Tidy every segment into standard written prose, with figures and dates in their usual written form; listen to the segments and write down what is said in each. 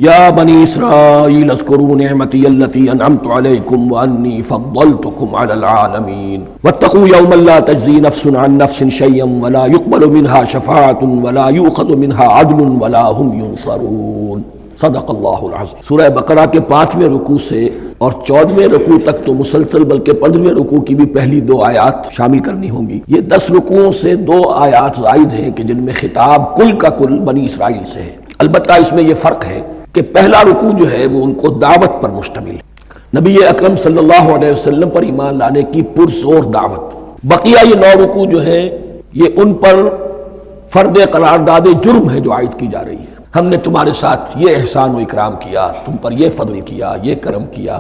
یا بنی اسرائیل اذکروا نعمتی التی انعمت علیکم وانی فضلتکم علی العالمین واتقوا یوما لا تجزی نفس عن نفس شیئا ولا يقبل منها شفاعۃ ولا یؤخذ منها عدل ولا هم ینصرون۔ صدق اللہ العظیم۔ سورہ بقرہ کے 5ویں رکوع سے اور 14ویں رکوع تک تو مسلسل بلکہ 15ویں رکوع کی بھی پہلی 2 آیات شامل کرنی ہوں گی۔ یہ 10 رکوعوں سے 2 آیات زائد ہیں کہ جن میں خطاب کل کا کل بنی اسرائیل سے ہے۔ البتہ اس میں یہ فرق ہے کہ پہلا رکوع جو ہے وہ ان کو دعوت پر مشتمل ہے، نبی اکرم صلی اللہ علیہ وسلم پر ایمان لانے کی پرزور دعوت۔ بقیہ یہ 9 رکوع جو ہیں یہ ان پر فرد قرارداد جرم ہے جو عائد کی جا رہی ہے۔ ہم نے تمہارے ساتھ یہ احسان و اکرام کیا، تم پر یہ فضل کیا، یہ کرم کیا،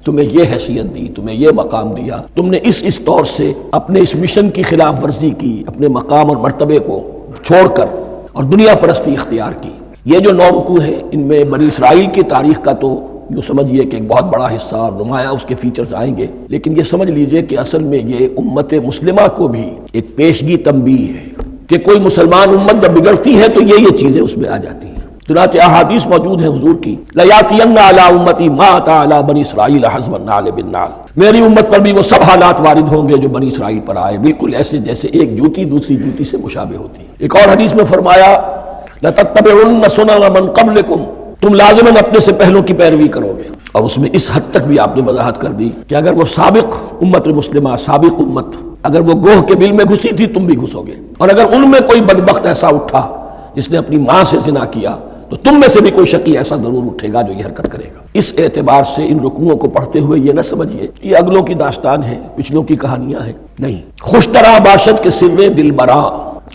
تمہیں یہ حیثیت دی، تمہیں یہ مقام دیا، تم نے اس طور سے اپنے اس مشن کی خلاف ورزی کی، اپنے مقام اور مرتبے کو چھوڑ کر اور دنیا پرستی اختیار کی۔ یہ جو 9 رکوع ہیں ان میں بنی اسرائیل کی تاریخ کا تو یوں سمجھیے کہ ایک بہت بڑا حصہ اور نمایاں اس کے فیچرز آئیں گے، لیکن یہ سمجھ لیجئے کہ اصل میں یہ امت مسلمہ کو بھی ایک پیشگی تنبیہ ہے کہ کوئی مسلمان امت جب بگڑتی ہے تو یہ چیزیں اس میں آ جاتی ہیں۔ چنانچہ احادیث موجود ہیں حضور کی، لَيَأْتِيَنَّ عَلَىٰ أُمَّتِي مَا أَتَىٰ عَلَىٰ بَنِي إِسْرَائِيلَ حَزْوَ النَّعْلِ بِالنَّعْلِ، میری امت پر بھی وہ سب حالات وارد ہوں گے جو بنی اسرائیل پر آئے، بالکل ایسے جیسے ایک جوتی دوسری جوتی سے مشابہ ہوتی ہے۔ ایک اور حدیث میں فرمایا لَتَتَّبِعُنَّ سُنَنَ مَنْ قَبْلِكُمْ، تم لازماً اپنے سے پہلوں کی پیروی کرو گے۔ اور اس میں اس حد تک بھی آپ نے وضاحت کر دی کہ اگر وہ سابق امت مسلمہ، سابق امت اگر وہ گوہ کے بل میں گھسی تھی تم بھی گھسو گے، اور اگر ان میں کوئی بدبخت ایسا اٹھا جس نے اپنی ماں سے زنا کیا تو تم میں سے بھی کوئی شقی ایسا ضرور اٹھے گا جو یہ حرکت کرے گا۔ اس اعتبار سے ان رکوعوں کو پڑھتے ہوئے یہ نہ سمجھیے یہ اگلوں کی داستان ہے، پچھلوں کی کہانیاں ہیں، نہیں۔ خوش طرح باشد کے سر دل براں،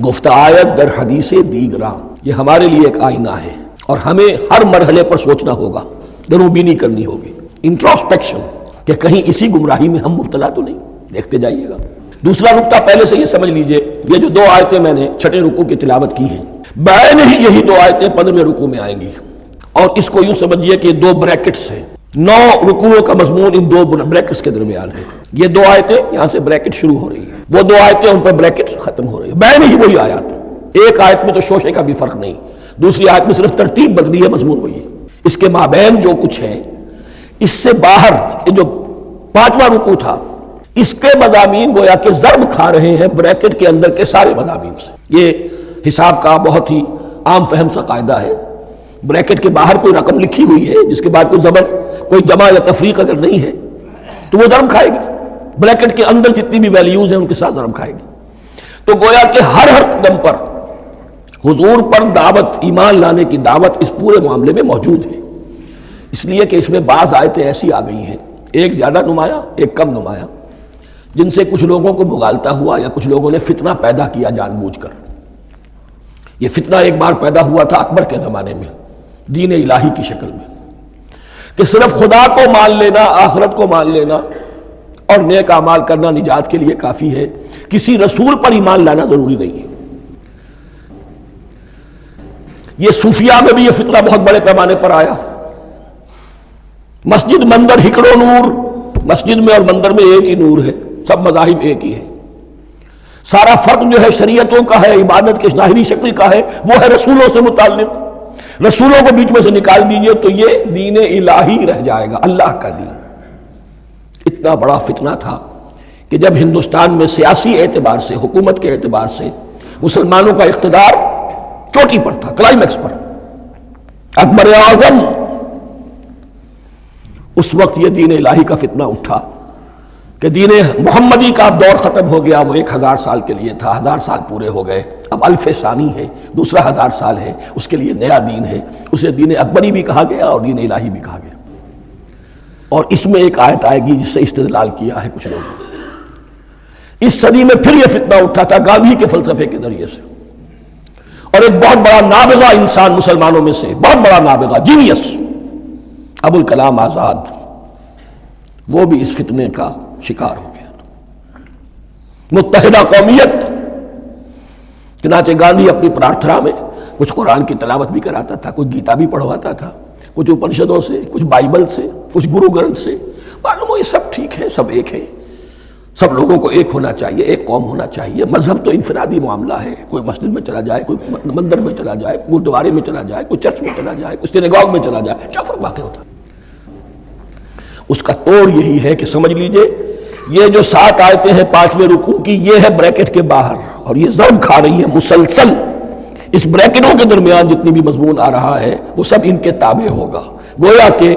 گفت آیت در حدیث دیگراں، یہ ہمارے لیے ایک آئینہ ہے اور ہمیں ہر مرحلے پر سوچنا ہوگا، دروبینی کرنی ہوگی، انٹروسپیکشن، کہ کہیں اسی گمراہی میں ہم مبتلا تو نہیں۔ دیکھتے جائیے گا۔ دوسرا نقطہ پہلے سے یہ سمجھ لیجئے، یہ جو 2 آیتیں میں نے 6 رکوع کی تلاوت کی ہیں، بعین ہی یہی 2 آیتیں 15ویں رکوع میں آئیں گی، اور اس کو یوں سمجھیے کہ 2 بریکٹس ہیں، 9 رکوعوں کا مضمون ان 2 بریکٹس کے درمیان ہے۔ یہ 2 آیتیں یہاں سے بریکٹ شروع ہو رہی ہیں، وہ 2 آیتیں ان پر بریکٹ ختم ہو رہی ہیں، بعین ہی وہی آیات۔ ایک آیت میں تو شوشے کا بھی فرق نہیں، دوسری آیت میں صرف ترتیب بدلی ہے، مضمون وہی ہے۔ اس کے مابین جو کچھ ہے، اس سے باہر یہ جو 5واں رکوع تھا اس کے مضامین گویا کہ ضرب کھا رہے ہیں بریکٹ کے اندر کے سارے مضامین سے۔ یہ حساب کا بہت ہی عام فہم سا قاعدہ ہے، بریکٹ کے باہر کوئی رقم لکھی ہوئی ہے جس کے بعد کوئی زبر، کوئی جمع یا تفریق اگر نہیں ہے تو وہ ضرب کھائے گی، بریکٹ کے اندر جتنی بھی ویلیوز ہیں ان کے ساتھ ضرب کھائے گی۔ تو گویا کہ ہر قدم پر حضور پر دعوت، ایمان لانے کی دعوت اس پورے معاملے میں موجود ہے، اس لیے کہ اس میں بعض آیتیں ایسی آ گئی ہیں، ایک زیادہ نمایاں ایک کم نمایاں، جن سے کچھ لوگوں کو بھگالتا ہوا یا کچھ لوگوں نے فتنہ پیدا کیا جان بوجھ کر۔ یہ فتنہ ایک بار پیدا ہوا تھا اکبر کے زمانے میں، دین الہی کی شکل میں، کہ صرف خدا کو مان لینا، آخرت کو مان لینا اور نیک اعمال کرنا نجات کے لیے کافی ہے، کسی رسول پر ایمان لانا ضروری نہیں ہے۔ یہ صوفیہ میں بھی یہ فتنہ بہت بڑے پیمانے پر آیا۔ مسجد مندر ہکڑو نور، مسجد میں اور مندر میں ایک ہی نور ہے، سب مذاہب ایک ہی ہے، سارا فرق جو ہے شریعتوں کا ہے، عبادت کے ظاہری شکل کا ہے، وہ ہے رسولوں سے متعلق۔ رسولوں کو بیچ میں سے نکال دیجئے تو یہ دین الہی رہ جائے گا، اللہ کا دین۔ اتنا بڑا فتنہ تھا کہ جب ہندوستان میں سیاسی اعتبار سے، حکومت کے اعتبار سے مسلمانوں کا اقتدار چوٹی پر تھا، کلائمیکس پر، اکبر اعظم، اس وقت یہ دین الہی کا فتنہ اٹھا کہ دین محمدی کا دور ختم ہو گیا، وہ 1000 سال کے لیے تھا، 1000 سال پورے ہو گئے، اب الف ثانی ہے، دوسرا 1000 سال ہے، اس کے لیے نیا دین ہے، اسے دین اکبری بھی کہا گیا اور دین الہی بھی کہا گیا۔ اور اس میں ایک آیت آئے گی جس سے استدلال کیا ہے کچھ لوگوں نے۔ اس صدی میں پھر یہ فتنہ اٹھا تھا گاندھی کے فلسفے کے ذریعے سے، اور ایک بہت بڑا نابغہ انسان مسلمانوں میں سے، بہت بڑا نابغہ، جینیس، ابوالکلام آزاد، وہ بھی اس فتنے کا شکار ہو گیا۔ متحدہ قومیت، چنانچہ گاندھی اپنی پرارتھنا میں کچھ قرآن کی تلاوت بھی کراتا تھا، کچھ گیتا بھی پڑھواتا تھا، کچھ اپنشدوں سے، کچھ بائبل سے، کچھ گرو گرنتھ سے، معلوم ہو یہ سب ٹھیک ہے، سب ایک ہے، سب لوگوں کو ایک ہونا چاہیے، ایک قوم ہونا چاہیے۔ مذہب تو انفرادی معاملہ ہے، کوئی مسجد میں چلا جائے، کوئی مندر میں چلا جائے، گردوارے میں چلا جائے، کوئی چرچ میں چلا جائے، کوئی سینیگاگ میں چلا جائے، کیا فرق واقع ہوتا ہے؟ اس کا توڑ یہی ہے کہ سمجھ لیجئے یہ جو 7 آیتیں ہیں 5ویں رکوع کی، یہ ہے بریکٹ کے باہر، اور یہ ضرب کھا رہی ہے مسلسل۔ اس بریکٹوں کے درمیان جتنی بھی مضمون آ رہا ہے وہ سب ان کے تابع ہوگا۔ گویا کہ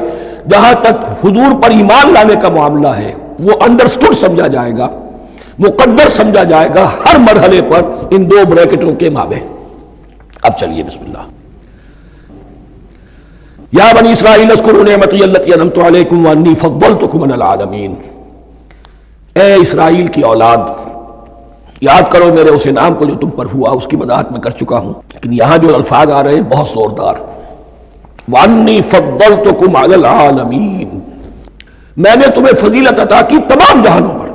جہاں تک حضور پر ایمان لانے کا معاملہ ہے وہ انڈرسٹوڈ سمجھا جائے گا، مقدر سمجھا جائے گا ہر مرحلے پر ان 2 بریکٹوں کے مابین۔ اب چلیے بسم اللہ۔ یا بنی اسرائیل اذکروا نعمتی التی انعمت علیکم وانی فضلتکم علی العالمین، اے اسرائیل کی اولاد یاد کرو میرے اس انعام کو جو تم پر ہوا، اس کی وضاحت میں کر چکا ہوں، لیکن یہاں جو الفاظ آ رہے ہیں بہت زوردار، وانی فضلتکم علی العالمین، میں نے تمہیں فضیلت عطا کی تمام جہانوں پر۔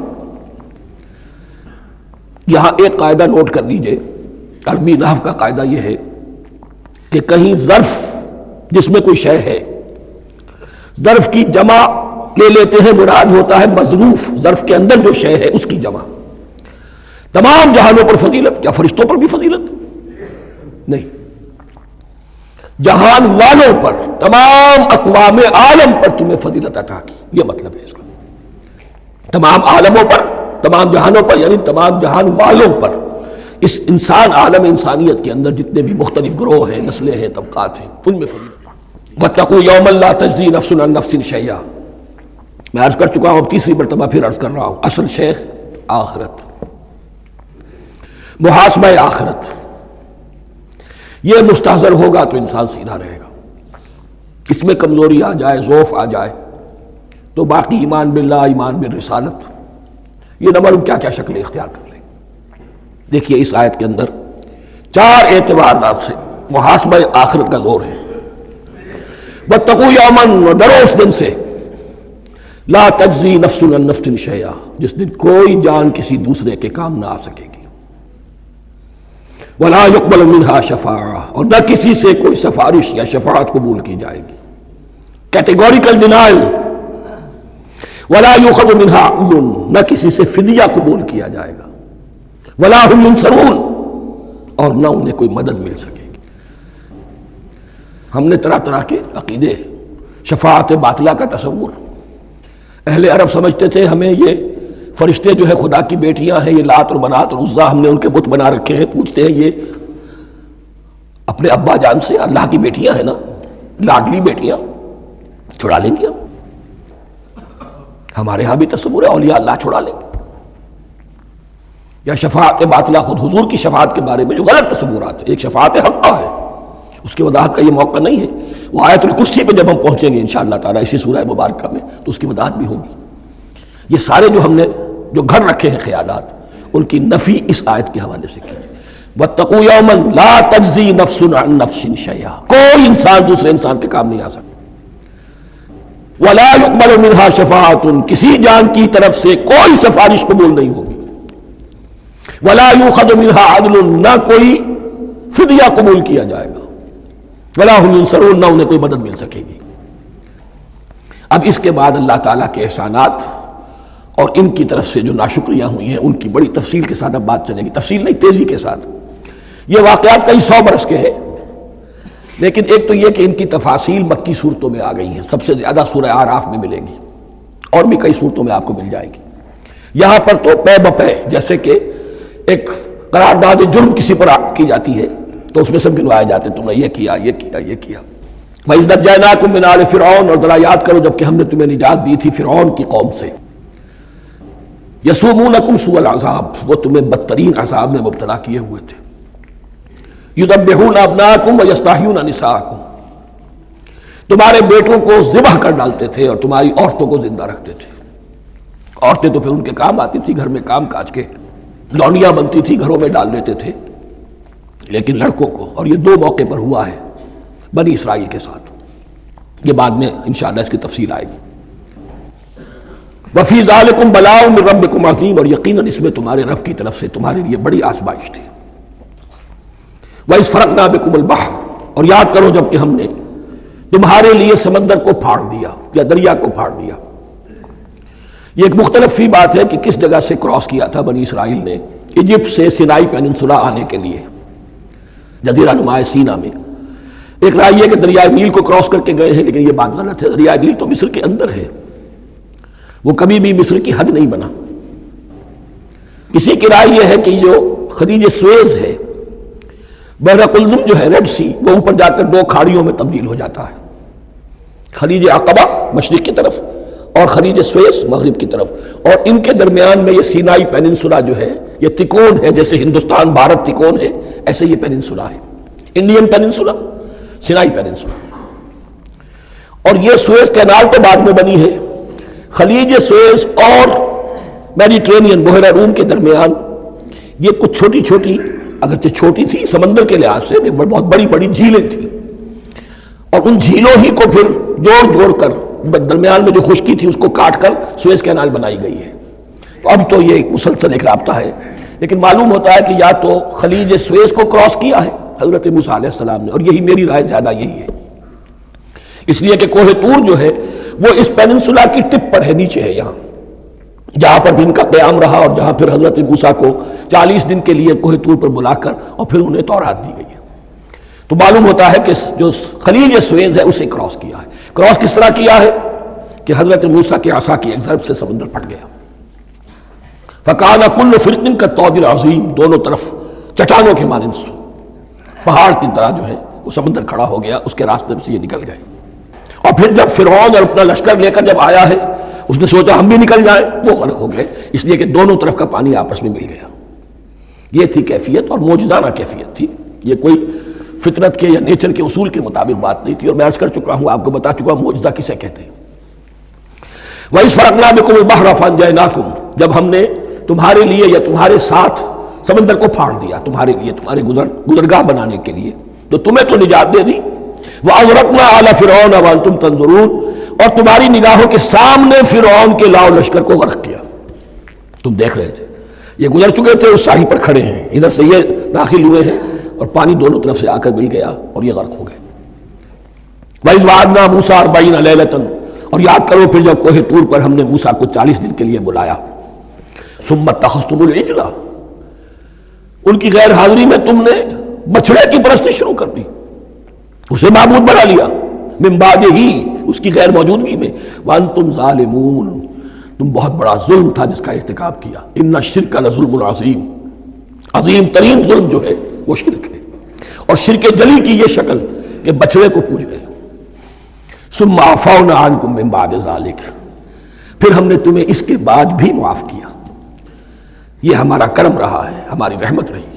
یہاں ایک قاعدہ نوٹ کر لیجئے، عربی نحو کا قاعدہ یہ ہے کہ کہیں ظرف جس میں کوئی شے ہے، ظرف کی جمع لے لیتے ہیں، مراد ہوتا ہے مظروف، ظرف کے اندر جو شے ہے اس کی جمع۔ تمام جہانوں پر فضیلت، کیا فرشتوں پر بھی فضیلت؟ نہیں، جہان والوں پر، تمام اقوام عالم پر تمہیں فضیلت عطا کی، یہ مطلب ہے اس کا۔ تمام عالموں پر، تمام جہانوں پر یعنی تمام جہان والوں پر، اس انسان عالم انسانیت کے اندر جتنے بھی مختلف گروہ ہیں، نسلیں ہیں، طبقات ہیں، ان میں فضیلت۔ واتقوا یوما لا تجزی نفس عن نفس شیئا، میں عرض کر چکا ہوں، اب تیسری مرتبہ پھر عرض کر رہا ہوں، اصل شیخ آخرت، محاسبہ آخرت، یہ مستحضر ہوگا تو انسان سیدھا رہے گا۔ اس میں کمزوری آ جائے، ضعف آ جائے تو باقی ایمان باللہ، ایمان بالرسالت، یہ نہ معلوم کیا کیا شکلیں اختیار کر لیں۔ دیکھیے اس آیت کے اندر 4 اعتبارات سے محاسبہ آخرت کا زور ہے۔ واتقوا یوما، ڈرو اس دن سے، لا تجزی نفس عن نفس شیئا، جس دن کوئی جان کسی دوسرے کے کام نہ آ سکے گی، ولا يقبل منها شفاعہ، اور نہ کسی سے کوئی سفارش یا شفاعت قبول کی جائے گی، کیٹیگوریکل ڈینائل۔ ولا يؤخذ منها عدل، نہ کسی سے فدیہ قبول کیا جائے گا، ولا هم ينصرون، اور نہ انہیں کوئی مدد مل سکے گی۔ ہم نے طرح طرح کے عقیدے، شفاعت باطلہ کا تصور، اہل عرب سمجھتے تھے ہمیں یہ فرشتے جو ہے خدا کی بیٹیاں ہیں، یہ لات اور منات اور عزا، ہم نے ان کے بت بنا رکھے ہیں، پوچھتے ہیں یہ اپنے ابا جان سے اللہ کی بیٹیاں ہیں نا، لاڈلی بیٹیاں، چھڑا لیں گے ہم، ہمارے ہاں بھی تصور ہے اولیاء اللہ چھڑا لیں گے۔ یا شفاعت باطلہ، خود حضور کی شفاعت کے بارے میں جو غلط تصورات ہیں، ایک شفاعت حقہ ہے، اس کی وضاحت کا یہ موقع نہیں ہے، وہ آیت الکرسی پہ جب ہم پہنچیں گے انشاءاللہ تعالیٰ اسی سورہ مبارکہ میں تو اس کی وضاحت بھی ہوگی۔ یہ سارے جو ہم نے جو گھر رکھے ہیں خیالات، ان کی نفی اس آیت کے حوالے سے کی۔ واتقوا یوما لا تجزی نفس عن نفس شیئا، کوئی انسان دوسرے انسان کے کام نہیں آ سکتا۔ ولا يقبل منها شفاعت، کسی جان کی طرف سے کوئی سفارش قبول نہیں ہوگی۔ ولا يؤخذ منها عدل، نہ کوئی فدیہ قبول کیا جائے گا۔ ولا هم ينصرون، نہ انہیں کوئی مدد مل سکے گی۔ اب اس کے بعد اللہ تعالیٰ کے احسانات اور ان کی طرف سے جو ناشکریاں ہوئی ہیں ان کی بڑی تفصیل کے ساتھ اب بات چلے گی، تفصیل نہیں تیزی کے ساتھ۔ یہ واقعات کئی 100 برس کے ہیں، لیکن ایک تو یہ کہ ان کی تفاصیل مکی صورتوں میں آ گئی ہیں، سب سے زیادہ سورہ اعراف میں ملیں گی، اور بھی کئی صورتوں میں آپ کو مل جائے گی۔ یہاں پر تو پے بپے، جیسے کہ ایک قرارداد جرم کسی پر کی جاتی ہے تو اس میں سب گنوائے جاتے ہیں، تم نے یہ کیا، یہ کیا، یہ کیا۔ وَإِذْ نَجَّيْنَاكُم مِّنْ آلِ فِرْعَوْنَ، اور ذرا یاد کرو جب کہ ہم نے تمہیں نجات دی تھی فرعون کی قوم سے۔ یسومونکم سوء العذاب، وہ تمہیں بدترین عذاب میں مبتلا کیے ہوئے تھے۔ یذبحون ابناءکم ویستحیون نساءکم، تمہارے بیٹوں کو ذبح کر ڈالتے تھے اور تمہاری عورتوں کو زندہ رکھتے تھے۔ عورتیں تو پھر ان کے کام آتی تھی، گھر میں کام کاج کے لونیاں بنتی تھی، گھروں میں ڈال دیتے تھے، لیکن لڑکوں کو، اور یہ 2 موقع پر ہوا ہے بنی اسرائیل کے ساتھ، یہ بعد میں انشاءاللہ اس کی تفصیل آئے گی۔ وَفِي ذَلِكُمْ بَلَاءٌ مِّن رَبِّكُمْ عَظِيمٌ، اور یقیناً اس میں تمہارے رب کی طرف سے تمہارے لیے بڑی آزمائش تھی۔ وَإِذْ فَرَقْنَا بِكُمُ الْبَحْرَ، اور یاد کرو جب کہ ہم نے تمہارے لیے سمندر کو پھاڑ دیا یا دریا کو پھاڑ دیا۔ یہ ایک مختلف فی بات ہے کہ کس جگہ سے کراس کیا تھا بنی اسرائیل نے ایجپٹ سے سینائی پیننسولا آنے کے لیے جزیرہ نما سینا میں۔ ایک رائے یہ کہ دریائے نیل کو کراس کر کے گئے ہیں، لیکن یہ بات غلط ہے، دریائے نیل تو مصر کے اندر ہے، وہ کبھی بھی مصر کی حد نہیں بنا۔ کسی کی رائے یہ ہے کہ جو خلیج سویز ہے، بحر قلزم جو ہے ریڈ سی، وہ اوپر جا کر دو کھاڑیوں میں تبدیل ہو جاتا ہے، خلیج عقبہ مشرق کی طرف اور خلیج سویز مغرب کی طرف، اور ان کے درمیان میں یہ سینائی پیننسولا جو ہے یہ تکون ہے، جیسے ہندوستان بھارت تکون ہے ایسے یہ پیننسولا ہے، انڈین پیننسولا، سینائی پیننسولا۔ اور یہ سویز کینال تو بعد میں بنی ہے۔ خلیج سویز اور میڈیٹرینین بحیرہ روم کے درمیان یہ کچھ چھوٹی چھوٹی، اگرچہ چھوٹی تھی سمندر کے لحاظ سے، بہت بڑی بڑی جھیلیں تھیں، اور ان جھیلوں ہی کو پھر جوڑ کر درمیان میں جو خشکی تھی اس کو کاٹ کر سویز کینال بنائی گئی ہے۔ تو اب تو یہ ایک مسلسل ایک رابطہ ہے، لیکن معلوم ہوتا ہے کہ یا تو خلیج سویز کو کراس کیا ہے حضرت موسیٰ علیہ السلام نے، اور یہی میری رائے زیادہ یہی ہے، اس لیے کہ کوہ طور جو ہے وہ اس پیننسولا کی ٹپ پر ہے، نیچے ہے یہاں، جہاں پر بھی ان کا قیام رہا اور جہاں پھر حضرت موسیٰ کو 40 دن کے لیے کوہ طور پر بلا کر اور پھر انہیں تورات دی گئی ہے۔ تو معلوم ہوتا ہے کہ جو خلیج سویز ہے اسے کراس کیا ہے۔ کراس کس طرح کیا ہے کہ حضرت موسیٰ کے عصا کی ایک ضرب سے سمندر پھٹ گیا، فَكَانَ كُلُّ فِرْقٍ كَالطَّوْدِ الْعَظِيمِ، دونوں طرف چٹانوں کے مانند پہاڑ کی طرح جو ہے وہ سمندر کھڑا ہو گیا، اس کے راستے سے یہ نکل گئے۔ اور پھر جب فرعون اور اپنا لشکر لے کر جب آیا ہے، اس نے سوچا ہم بھی نکل جائیں، وہ غرق ہو گئے، اس لیے کہ دونوں طرف کا پانی آپس میں مل گیا۔ یہ تھی کیفیت، اور معجزانہ کیفیت تھی، یہ کوئی فطرت کے یا نیچر کے اصول کے مطابق بات نہیں تھی، اور میں عرض کر چکا ہوں، آپ کو بتا چکا ہوں معجزہ کسے کہتے ہیں۔ وَإِذْ فَرَقْنَا بِكُمُ الْبَحْرَ فَأَنْجَيْنَاكُمْ، جب ہم نے تمہارے لیے یا تمہارے ساتھ سمندر کو پھاڑ دیا، تمہارے لیے، تمہارے گزرگاہ بنانے کے لیے، تو تمہیں تو نجات دے دی۔ وَأَغْرَقْنَا آلَ فِرْعَوْنَ وَأَنْتُمْ تَنظُرُونَ، اور تمہاری نگاہوں کے سامنے فرعون کے لاؤ لشکر کو غرق کیا، تم دیکھ رہے تھے، یہ گزر چکے تھے، اس ساحل پر کھڑے ہیں، ادھر سے یہ داخل ہوئے ہیں اور پانی دونوں طرف سے آ کر مل گیا اور یہ غرق ہو گئے۔ وَإِذْ وَعَدْنَا مُوسَىٰ 40 لَيْلَةً، اور یاد کرو پھر جب کوہ طور پر ہم نے موسیٰ کو 40 دن کے لیے بلایا۔ ثُمَّ اتَّخَذْتُمُ الْعِجْلَ، ان کی غیر حاضری میں تم نے بچڑے کی پرستی شروع کر دی، اسے معبود بنا لیا، من بعدہ، اس کی غیر موجودگی میں، وَأَنْتُمْ ظَالِمُونَ، تم بہت بڑا ظلم تھا جس کا ارتکاب کیا۔ إِنَّ الشِّرْكَ لَظُلْمٌ عَظِيمٌ، عظیم ترین ظلم جو ہے وہ شرک ہے، اور شرک جلی کی یہ شکل کہ بچڑے کو پوج رہے۔ ثُمَّ عَفَوْنَا عَنْكُمْ مِنْ بَعْدِ ذَلِكَ، پھر ہم نے تمہیں اس کے بعد بھی معاف کیا، یہ ہمارا کرم رہا ہے، ہماری رحمت رہی۔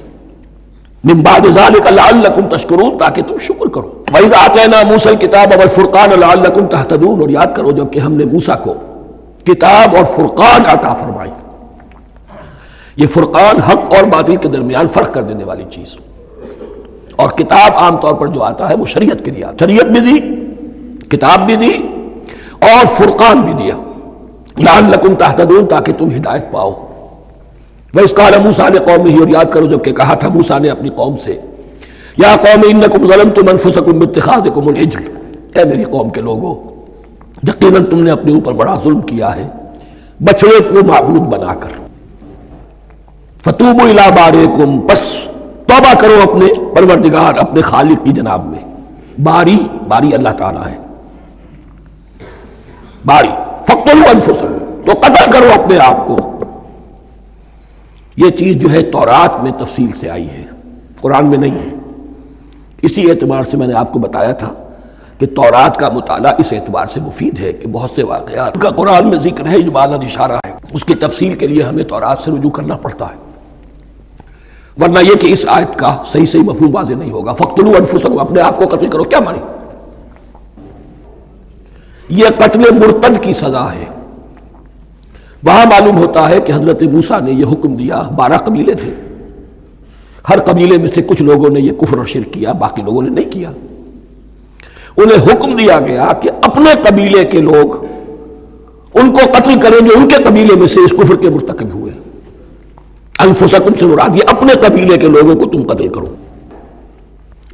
من بعد ذلك لعلكم تشکرون، تاکہ تم شکر کرو۔ وَإِذْ آتَيْنَا مُوسَى الْكِتَابَ وَالْفُرْقَانَ لَعَلَّكُمْ تَهْتَدُونَ، اور یاد کرو جب کہ ہم نے موسیٰ کو کتاب اور فرقان عطا فرمائی۔ یہ فرقان حق اور باطل کے درمیان فرق کر دینے والی چیز، اور کتاب عام طور پر جو آتا ہے وہ شریعت کے لیے آتا، شریعت بھی دی، کتاب بھی دی، اور فرقان بھی دیا، لعلکم تہتدون، تاکہ تم ہدایت پاؤ۔ وَإِذْ قَالَ مُوسَىٰ لِقَوْمِهِ، اور یاد کرو جب کہ کہا تھا موسیٰ نے اپنی قوم سے، یا قوم انکم ظلمتم انفسکم باتخاذکم العجل، اے میری قوم کے لوگو، یقیناً تم نے اپنے اوپر بڑا ظلم کیا ہے بچڑے کو معبود بنا کر۔ فتوبوا الی بارئکم، پس توبہ کرو اپنے پروردگار، اپنے خالق کی جناب میں۔ باری اللہ تعالیٰ ہے، باری، فاقتلوا انفسکم، تو قتل کرو اپنے آپ کو۔ یہ چیز جو ہے تورات میں تفصیل سے آئی ہے، قرآن میں نہیں ہے۔ اسی اعتبار سے میں نے آپ کو بتایا تھا کہ تورات کا مطالعہ اس اعتبار سے مفید ہے کہ بہت سے واقعات کا قرآن میں ذکر ہے، اجمالاً اشارہ ہے، اس کی تفصیل کے لیے ہمیں تورات سے رجوع کرنا پڑتا ہے، ورنہ یہ کہ اس آیت کا صحیح مفہوم واضح نہیں ہوگا۔ فاقتلوا انفسکم، اپنے آپ کو قتل کرو، کیا مانی؟ یہ قتل مرتد کی سزا ہے۔ وہاں معلوم ہوتا ہے کہ حضرت موسیٰ نے یہ حکم دیا، 12 قبیلے تھے، ہر قبیلے میں سے کچھ لوگوں نے یہ کفر اور شرک کیا، باقی لوگوں نے نہیں کیا۔ انہیں حکم دیا گیا کہ اپنے قبیلے کے لوگ ان کو قتل کریں جو ان کے قبیلے میں سے اس کفر کے مرتکب ہوئے۔ انفسکم سے مراد یہ اپنے قبیلے کے لوگوں کو تم قتل کرو،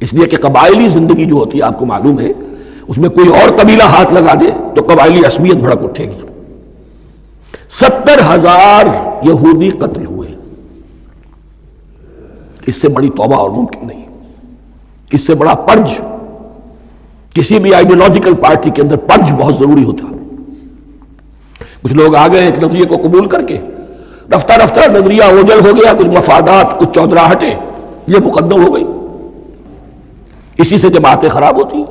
اس لیے کہ قبائلی زندگی جو ہوتی ہے آپ کو معلوم ہے، اس میں کوئی اور قبیلہ ہاتھ لگا دے تو قبائلی عصبیت بھڑک اٹھے گی۔ 70,000 یہودی قتل ہوئے. اس سے بڑی توبہ اور ممکن نہیں. اس سے بڑا پرج کسی بھی آئیڈیالوجیکل پارٹی کے اندر پرج بہت ضروری ہوتا. کچھ لوگ آ گئے ایک نظریے کو قبول کر کے، رفتہ رفتہ نظریہ اوجل ہو گیا، کچھ مفادات، کچھ چودراہٹیں یہ مقدم ہو گئی. اسی سے جماعتیں خراب ہوتی ہیں،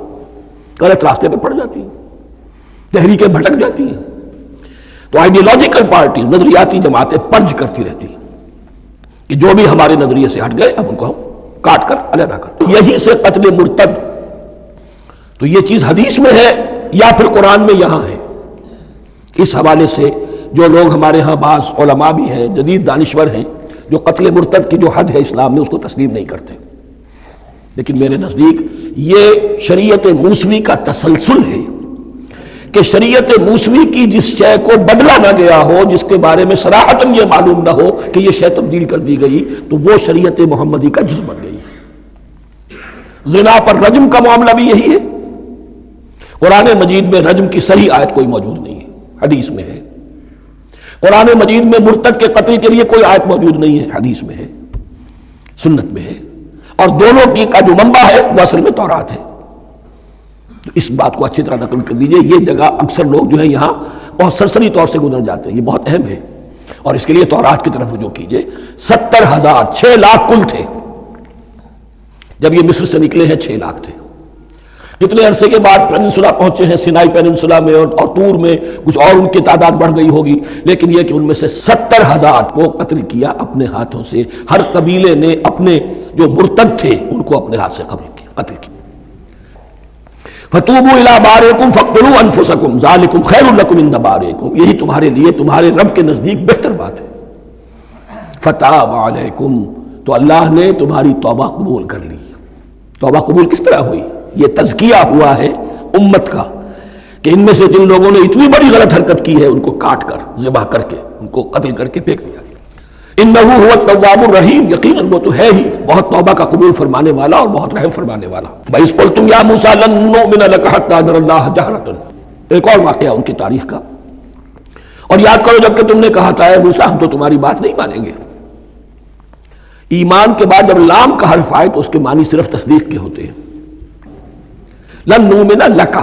غلط راستے پہ پڑ جاتی ہیں، تحریکیں بھٹک جاتی ہیں. تو آئیڈیالوجیکل پارٹی، نظریاتی جماعتیں پرج کرتی رہتی ہیں کہ جو بھی ہمارے نظریے سے ہٹ گئے اب ان کو ہم کاٹ کر علیحدہ کر. یہی سے قتل مرتد، تو یہ چیز حدیث میں ہے یا پھر قرآن میں یہاں ہے. اس حوالے سے جو لوگ ہمارے ہاں بعض علماء بھی ہیں، جدید دانشور ہیں، جو قتل مرتد کی جو حد ہے اسلام میں اس کو تسلیم نہیں کرتے. لیکن میرے نزدیک یہ شریعت موسوی کا تسلسل ہے کہ شریعت موسوی کی جس شے کو بدلا نہ گیا ہو، جس کے بارے میں صراحتاً یہ معلوم نہ ہو کہ یہ شے تبدیل کر دی گئی، تو وہ شریعت محمدی کا جز بن گئی. زنا پر رجم کا معاملہ بھی یہی ہے. قرآن مجید میں رجم کی صحیح آیت کوئی موجود نہیں ہے، حدیث میں ہے. قرآن مجید میں مرتد کے قتل کے لیے کوئی آیت موجود نہیں ہے، حدیث میں ہے، سنت میں ہے. اور دونوں کی کا جو منبع ہے وہ اصل میں تورات ہے. تو اس بات کو اچھی طرح نقل کر دیجئے. یہ جگہ اکثر لوگ جو ہیں یہاں بہت سرسری طور سے گزر جاتے ہیں، یہ بہت اہم ہے. اور اس کے لیے تورات کی طرف رجوع کیجئے. 70,000، 6 لاکھ کل تھے. جب یہ مصر سے نکلے ہیں 6 لاکھ تھے. کتنے عرصے کے بعد پیننسولا پہنچے ہیں، سینائی پیننسولا میں اور طور میں، کچھ اور ان کی تعداد بڑھ گئی ہوگی، لیکن یہ کہ ان میں سے 70,000 کو قتل کیا اپنے ہاتھوں سے. ہر قبیلے نے اپنے جو مرتد تھے ان کو اپنے ہاتھ سے قتل کیا. فَتُوبُوا إِلَىٰ بَارِئِكُمْ فَاقْتُلُوا أَنفُسَكُمْ ذَلِكُمْ خَيْرٌ لَكُمْ عِندَ بَارِئِكُمْ، یہی تمہارے لیے تمہارے رب کے نزدیک بہتر بات ہے. فَتَابَ عَلَيْكُمْ، تو اللہ نے تمہاری توبہ قبول کر لی. توبہ قبول کس طرح ہوئی؟ یہ تزکیہ ہوا ہے امت کا کہ ان میں سے جن لوگوں نے اتنی بڑی غلط حرکت کی ہے ان کو کاٹ کر، ذبح کر کے، ان کو قتل کر کے پھینک دیا. انہ هو التواب الرحیم، یقیناً وہ تو ہے ہی بہت توبہ کا قبول فرمانے والا اور بہت رحم فرمانے والا. وَإِذْ قُلْتُمْ يَا مُوسَىٰ لَن نُّؤْمِنَ لَكَ حَتَّىٰ نَرَى اللَّهَ جَهْرَةً، ایک اور واقعہ ان کی تاریخ کا. اور یاد کرو جب کہ تم نے کہا تھا اے موسیٰ ہم تو تمہاری بات نہیں مانیں گے. ایمان کے بعد جب لام کا حرف آئے تو اس کے معنی صرف تصدیق کے ہوتے ہیں. لن نؤمن لک،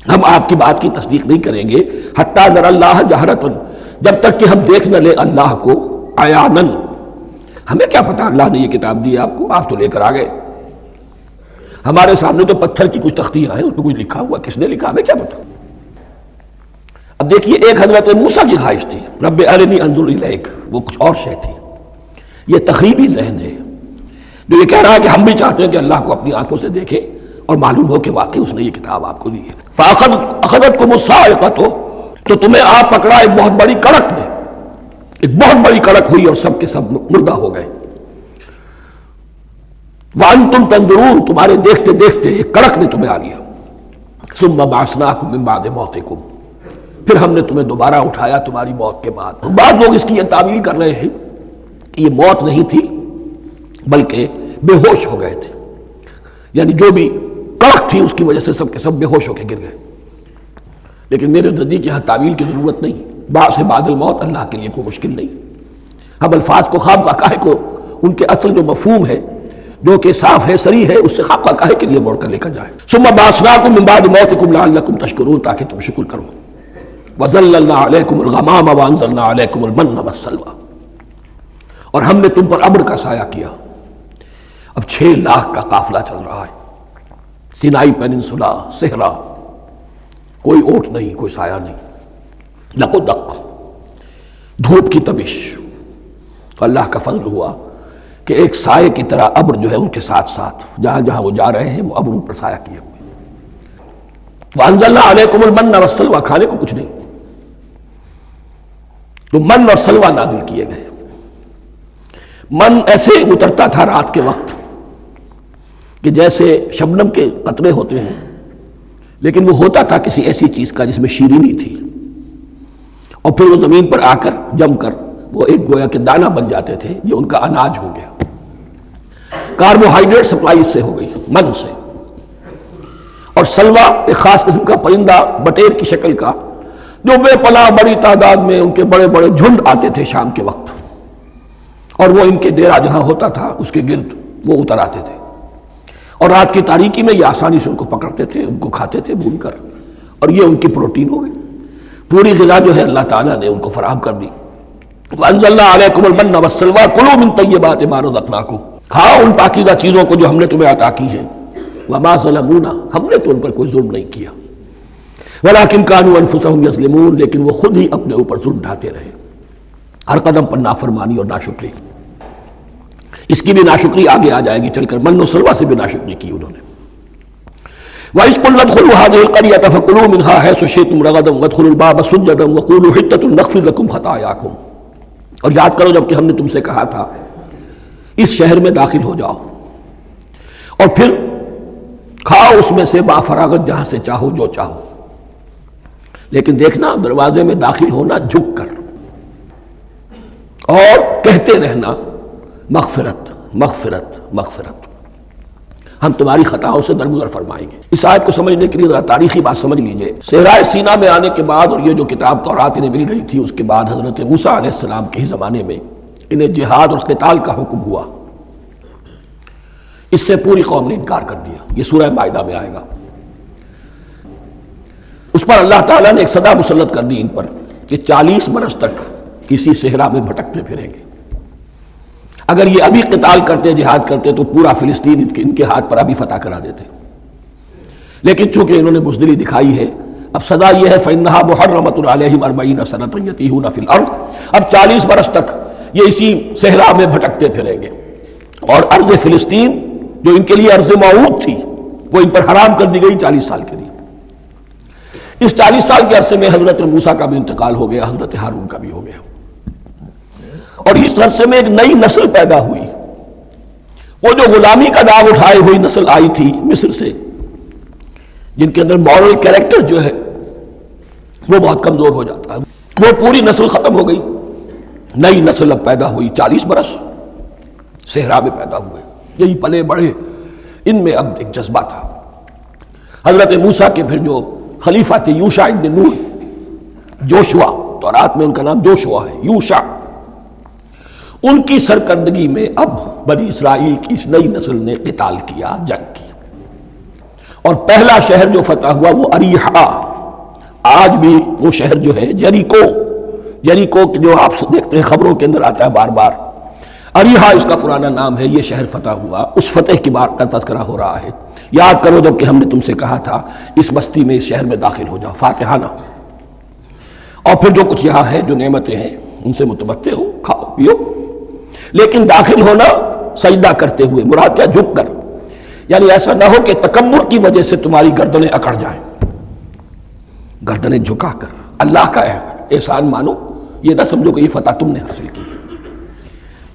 ہم آپ کی بات کی تصدیق نہیں کریں گے، حتی نری اللہ جہرۃ، جب تک کہ ہم دیکھ نہ لیں اللہ کو عیاناً. ہمیں کیا پتا اللہ نے یہ کتاب دی آپ کو، آپ تو لے کر آ گئے. ہمارے سامنے تو پتھر کی کچھ تختیاں ہیں، اس پہ کچھ لکھا ہوا، کس نے لکھا ہمیں کیا پتا. اب دیکھیے ایک حضرت موسیٰ کی خواہش تھی رب ارنی انظر الیک، وہ کچھ اور شے تھی. یہ تخریبی ذہن ہے جو یہ کہہ رہا ہے کہ ہم بھی چاہتے ہیں کہ اللہ کو اپنی آنکھوں سے دیکھیں اور معلوم ہو کہ واقعی اس نے یہ کتاب آپ کو دی ہے. فَأَخَذَتْكُمُ الصَّاعِقَةُ، تو تمہیں آپ پکڑا ایک بہت بڑی کڑک نے، ایک بہت بڑی کڑک ہوئی اور سب کے سب مردہ ہو گئے. وَأَنْتُمْ تَنظُرُونَ، تمہارے دیکھتے دیکھتے ایک کڑک نے تمہیں آ لیا. ثُمَّ بَعَثْنَاكُم مِّن بَعْدِ مَوْتِكُمْ، پھر ہم نے تمہیں دوبارہ اٹھایا تمہاری موت کے بعد. بعض لوگ اس کی یہ تعویل کر رہے ہیں کہ یہ موت نہیں تھی بلکہ بے ہوش ہو گئے تھے، یعنی جو بھی کڑک تھی اس کی وجہ سے سب کے سب بے ہوش ہو کے گر گئے. لیکن میرے نزدیک یہاں تعویل کی ضرورت نہیں. بعث بعد الموت اللہ کے لیے کوئی مشکل نہیں. ہم الفاظ کو خواب خواہ کو ان کے اصل جو مفہوم ہے جو کہ صاف ہے، صریح ہے، اس سے خواب خواہ کے لیے موڑ کر لے کر جائیں. ثم بعثناکم من بعد موتکم لعلکم تشکرون، تاکہ تم شکر کرو. وظللنا علیکم الغمام وانزلنا علیکم المن والسلوى، اور ہم نے تم پر ابر کا سایہ کیا. اب 6 لاکھ کا قافلہ چل رہا ہے، سینائی پیننسولا، صحرا، کوئی اوٹ نہیں، کوئی سایہ نہیں، دق و دق، دھوپ کی تبش. تو اللہ کا فضل ہوا کہ ایک سائے کی طرح ابر جو ہے ان کے ساتھ ساتھ جہاں جہاں وہ جا رہے ہیں وہ ابر ان پر سایہ کیے ہوئے. وَأَنزَلْنَا عَلَيْكُمُ الْمَنَّ وَالسَّلْوَىٰ، کھانے کو کچھ نہیں، تو من اور سلوہ نازل کیے گئے. من ایسے اترتا تھا رات کے وقت کہ جیسے شبنم کے قطرے ہوتے ہیں، لیکن وہ ہوتا تھا کسی ایسی چیز کا جس میں شیرینی تھی، اور پھر وہ زمین پر آ کر جم کر وہ ایک گویا کے دانہ بن جاتے تھے. یہ ان کا اناج ہو گیا. کاربوہائیڈریٹ سپلائی اس سے ہو گئی، من سے. اور سلوہ ایک خاص قسم کا پرندہ بٹیر کی شکل کا جو بے پناہ بڑی تعداد میں ان کے بڑے بڑے جھنڈ آتے تھے شام کے وقت، اور وہ ان کے ڈیرا جہاں ہوتا تھا اس کے گرد وہ اتر آتے تھے، اور رات کی تاریکی میں یہ آسانی سے ان کو پکڑتے تھے، ان کو کھاتے تھے بھون کر، اور یہ ان کی پروٹین ہو گئی۔ پوری غذا جو ہے اللہ تعالیٰ نے ان کو فراہم کر دی۔ وَأَنزَلْنَا عَلَيْكُمُ الْمَنَّ وَالسَّلْوَىٰ كُلُوا مِن طَيِّبَاتِ مَا رَزَقْنَاكُمْ، کھاؤ ان پاکیزہ چیزوں کو جو ہم نے تمہیں عطا کی ہیں۔ وَمَا ظَلَمُونَا، ہم نے تو ان پر کوئی ظلم نہیں کیا، وَلَٰكِن كَانُوا أَنفُسَهُمْ يَظْلِمُونَ، لیکن وہ خود ہی اپنے اوپر ظلم ڈھاتے رہے، ہر قدم پر نافرمانی اور ناشکری۔ اس کی بھی ناشکری آگے آ جائے گی چل کر، من و سلوہ سے بھی ناشکری کی انہوں نے۔ وَإِذْ قُلْنَا ادْخُلُوا هَٰذِهِ الْقَرْيَةَ فَكُلُوا مِنْهَا حَيْثُ شِئْتُمْ رَغَدًا وَادْخُلُوا الْبَابَ سُجَّدًا وَقُولُوا حِطَّةٌ نَغْفِرْ لَكُمْ خَطَايَاكُمْ، اور یاد کرو جب کہ ہم نے تم سے کہا تھا اس شہر میں داخل ہو جاؤ اور پھر کھاؤ اس میں سے بافراغت جہاں سے چاہو جو چاہو، لیکن دیکھنا دروازے میں داخل ہونا جھک کر، اور کہتے رہنا مغفرت مغفرت مغفرت، ہم تمہاری خطاؤں سے درگزر فرمائیں گے۔ اس آیت کو سمجھنے کے لیے ذرا تاریخی بات سمجھ لیجئے۔ صحرائے سینا میں آنے کے بعد، اور یہ جو کتاب تورات انہیں مل گئی تھی، اس کے بعد حضرت موسیٰ علیہ السلام کے ہی زمانے میں انہیں جہاد اور قتال کا حکم ہوا۔ اس سے پوری قوم نے انکار کر دیا، یہ سورہ مائدہ میں آئے گا۔ اس پر اللہ تعالیٰ نے ایک صدا مسلط کر دی ان پر کہ 40 برس تک اسی صحرا میں بھٹکتے پھریں گے۔ اگر یہ ابھی قتال کرتے جہاد کرتے تو پورا فلسطین ان کے ہاتھ پر ابھی فتح کرا دیتے، لیکن چونکہ انہوں نے بزدلی دکھائی ہے، اب سزا یہ ہے فَإِنَّهَا مُحَرَّمَةٌ عَلَيْهِمْ 40 سَنَةً يَتِيهُونَ فِي الْأَرْضِ، اب 40 برس تک یہ اسی صحرا میں بھٹکتے پھریں گے، اور ارض فلسطین جو ان کے لیے ارض موعود تھی وہ ان پر حرام کر دی گئی 40 سال کے لیے۔ اس 40 سال کے عرصے میں حضرت موسیٰ کا بھی انتقال ہو گیا، حضرت ہارون کا بھی ہو گیا، اور اس عرصے میں ایک نئی نسل پیدا ہوئی۔ وہ جو غلامی کا داغ اٹھائے ہوئی نسل آئی تھی مصر سے، جن کے اندر مورل کیریکٹر جو ہے وہ بہت کمزور ہو جاتا ہے، وہ پوری نسل ختم ہو گئی، نئی نسل اب پیدا ہوئی۔ 40 برس صحرا میں پیدا ہوئے، یہی پلے بڑھے، ان میں اب ایک جذبہ تھا۔ حضرت موسیٰ کے پھر جو خلیفہ تھے یوشع ابن نون، جوشوا، تورات میں ان کا نام جوشوا ہے، یوشع، ان کی سرکردگی میں اب بنی اسرائیل کی اس نئی نسل نے قتال کیا، جنگ کی، اور پہلا شہر جو فتح ہوا وہ اریحا۔ آج بھی وہ شہر جو ہے جیریکو جو آپ دیکھتے ہیں خبروں کے اندر آتا ہے بار بار، اریحا اس کا پرانا نام ہے، یہ شہر فتح ہوا، اس فتح کی بات کا تذکرہ ہو رہا ہے۔ یاد کرو جب کہ ہم نے تم سے کہا تھا اس بستی میں، اس شہر میں داخل ہو جاؤ فاتحانہ، اور پھر جو کچھ یہاں ہے جو نعمتیں ہیں ان سے متمتع ہو، کھاؤ پیو، لیکن داخل ہونا سجدہ کرتے ہوئے، مراد کیا؟ جھک کر، یعنی ایسا نہ ہو کہ تکبر کی وجہ سے تمہاری گردنیں اکڑ جائیں، گردنیں جھکا کر اللہ کا احسان مانو، یہ نہ سمجھو کہ یہ فتح تم نے حاصل کی۔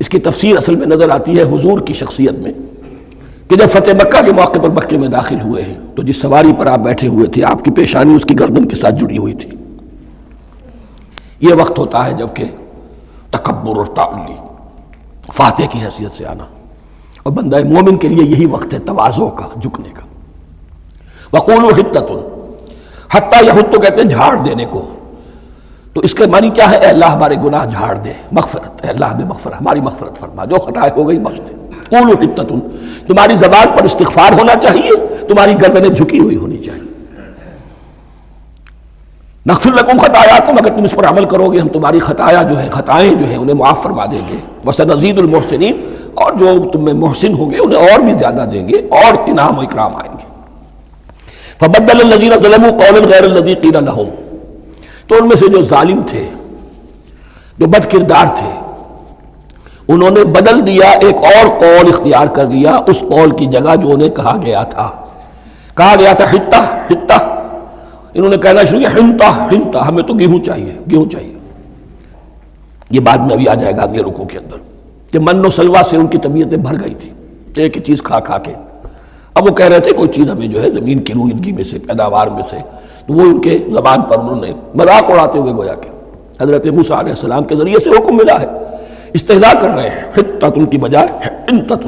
اس کی تفسیر اصل میں نظر آتی ہے حضور کی شخصیت میں، کہ جب فتح مکہ کے موقع پر مکے میں داخل ہوئے ہیں تو جس سواری پر آپ بیٹھے ہوئے تھے آپ کی پیشانی اس کی گردن کے ساتھ جڑی ہوئی تھی۔ یہ وقت ہوتا ہے جب کہ تکبر اور تعلی، فاتح کی حیثیت سے آنا، اور بندہ مومن کے لیے یہی وقت ہے تواضع کا، جھکنے کا۔ وَقُولُوا حِطَّةٌ، حتیٰ یہود تو کہتے ہیں جھاڑ دینے کو، تو اس کے معنی کیا ہے؟ اے اللہ ہمارے گناہ جھاڑ دے، مغفرت، اے اللہ ہمیں مغفرت، ہماری مغفرت فرما، جو خطائیں ہو گئی بخش دے۔ قولوا حِطَّةٌ، تمہاری زبان پر استغفار ہونا چاہیے، تمہاری گردنیں جھکی ہوئی ہونی چاہیے۔ نغفر لکم خطایاکم، اگر تم اس پر عمل کرو گے ہم تمہاری خطائیں جو ہیں انہیں معاف فرما دیں گے۔ وسنزید المحسنین، اور جو تم میں محسن ہوں گے انہیں اور بھی زیادہ دیں گے، اور انعام و اکرام آئیں گے۔ فبدل الذین ظلموا قولا غیر الذی قیل لہم، تو ان میں سے جو ظالم تھے، جو بد کردار تھے، انہوں نے بدل دیا، ایک اور قول اختیار کر لیا اس قول کی جگہ جو انہیں کہا گیا تھا حتہ حتہ، انہوں نے کہنا شروع کیا ہنتا ہنتا، ہمیں تو گیہوں چاہیے، گیہوں چاہیے۔ یہ بعد میں ابھی آ جائے گا اگلے رکوع کے اندر، کہ من و سلوہ سے ان کی طبیعتیں بھر گئی تھی ایک ہی چیز کھا کھا کے۔ اب وہ کہہ رہے تھے کوئی چیز ہمیں جو ہے زمین کی روئیدگی میں سے، پیداوار میں سے، تو وہ ان کے زبان پر انہوں نے مذاق اڑاتے ہوئے گویا کہ حضرت موسیٰ علیہ السلام کے ذریعے سے حکم ملا ہے، استہزاء کر رہے ہیں، حتۃ کی بجائے حنتۃ۔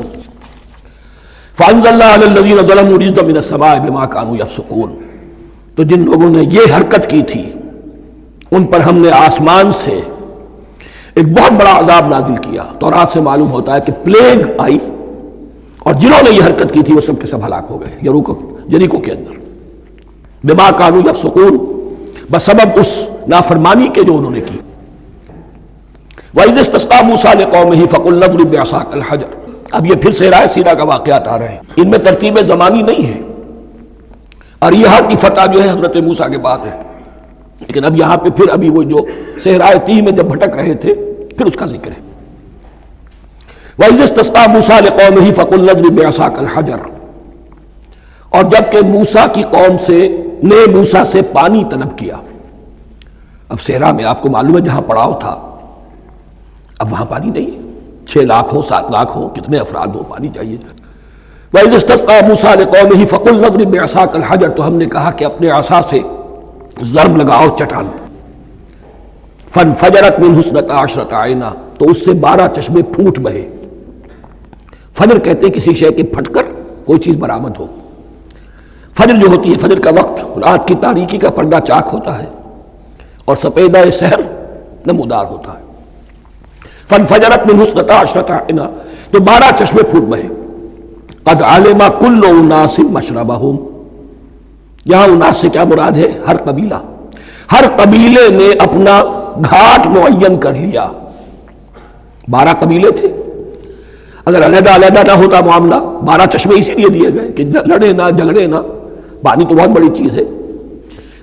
فانزلنا علی الذین ظلموا رجزا من السماء بما كانوا یفسقون، تو جن لوگوں نے یہ حرکت کی تھی ان پر ہم نے آسمان سے ایک بہت بڑا عذاب نازل کیا. تورات سے معلوم ہوتا ہے کہ پلیگ آئی اور جنہوں نے یہ حرکت کی تھی وہ سب کے سب ہلاک ہو گئے یریکو کے اندر. بما کانوا یفسقون، بسبب اس نافرمانی کے جو انہوں نے کی. وَإِذِ اسْتَسْقَىٰ مُوسَىٰ لِقَوْمِهِ فَقُلْ اضْرِب بِعَصَاكَ الْحَجَرَ. اب یہ پھر صحرائے سینا کا واقعات آ رہے ہیں، ان میں ترتیب زمانی نہیں ہے. اور یہاں کی فتح جو ہے حضرت موسیٰ کے بعد ہے، لیکن اب یہاں پہ پھر ابھی وہ جو صحرائے تیہ میں جب بھٹک رہے تھے پھر اس کا ذکر ہے. وَإِذِ اسْتَسْقَىٰ مُوسَىٰ لِقَوْمِهِ فَقُلْ اضْرِب بِعَصَاكَ الْحَجَرَ. اور جب کہ موسیٰ کی قوم نے موسیٰ سے پانی طلب کیا. اب صحرا میں آپ کو معلوم ہے جہاں پڑاؤ تھا اب وہاں پانی نہیں ہے. 6 لاکھ ہو 7 لاکھ ہو کتنے افراد ہو پانی چاہیے. وَإِذِ اسْتَسْقَىٰ مُوسَىٰ لِقَوْمِهِ فَقُلْ اضْرِب بِعَصَاكَ الْحَجَرَ. تو ہم نے کہا کہ اپنے عصا سے ضرب لگاؤ چٹان. فَانْفَجَرَتْ مِنْهُ اثْنَتَا عَشْرَةَ عَيْنًا. تو اس سے 12 چشمے پھوٹ بہے. فجر کہتے ہیں کسی شے کے پھٹ کر کوئی چیز برآمد ہو. فجر جو ہوتی ہے فجر کا وقت رات کی تاریکی کا پردہ چاک ہوتا ہے اور سپیدہ سحر نمودار ہوتا ہے. فَانْفَجَرَتْ مِنْهُ اثْنَتَا عَشْرَةَ عَيْنًا. تو 12 چشمے پھوٹ بہے. قَدْ عَلِمَ كُلُّ أُنَاسٍ مَشْرَبَهُمْ. یہاں اناس سے کیا مراد ہے؟ ہر قبیلہ. ہر قبیلے نے اپنا گھاٹ معین کر لیا. 12 قبیلے تھے. اگر علیحدہ علیحدہ نہ ہوتا معاملہ، 12 چشمے اسی لیے دیے گئے کہ لڑے نہ جھگڑے نہ. پانی تو بہت بڑی چیز ہے.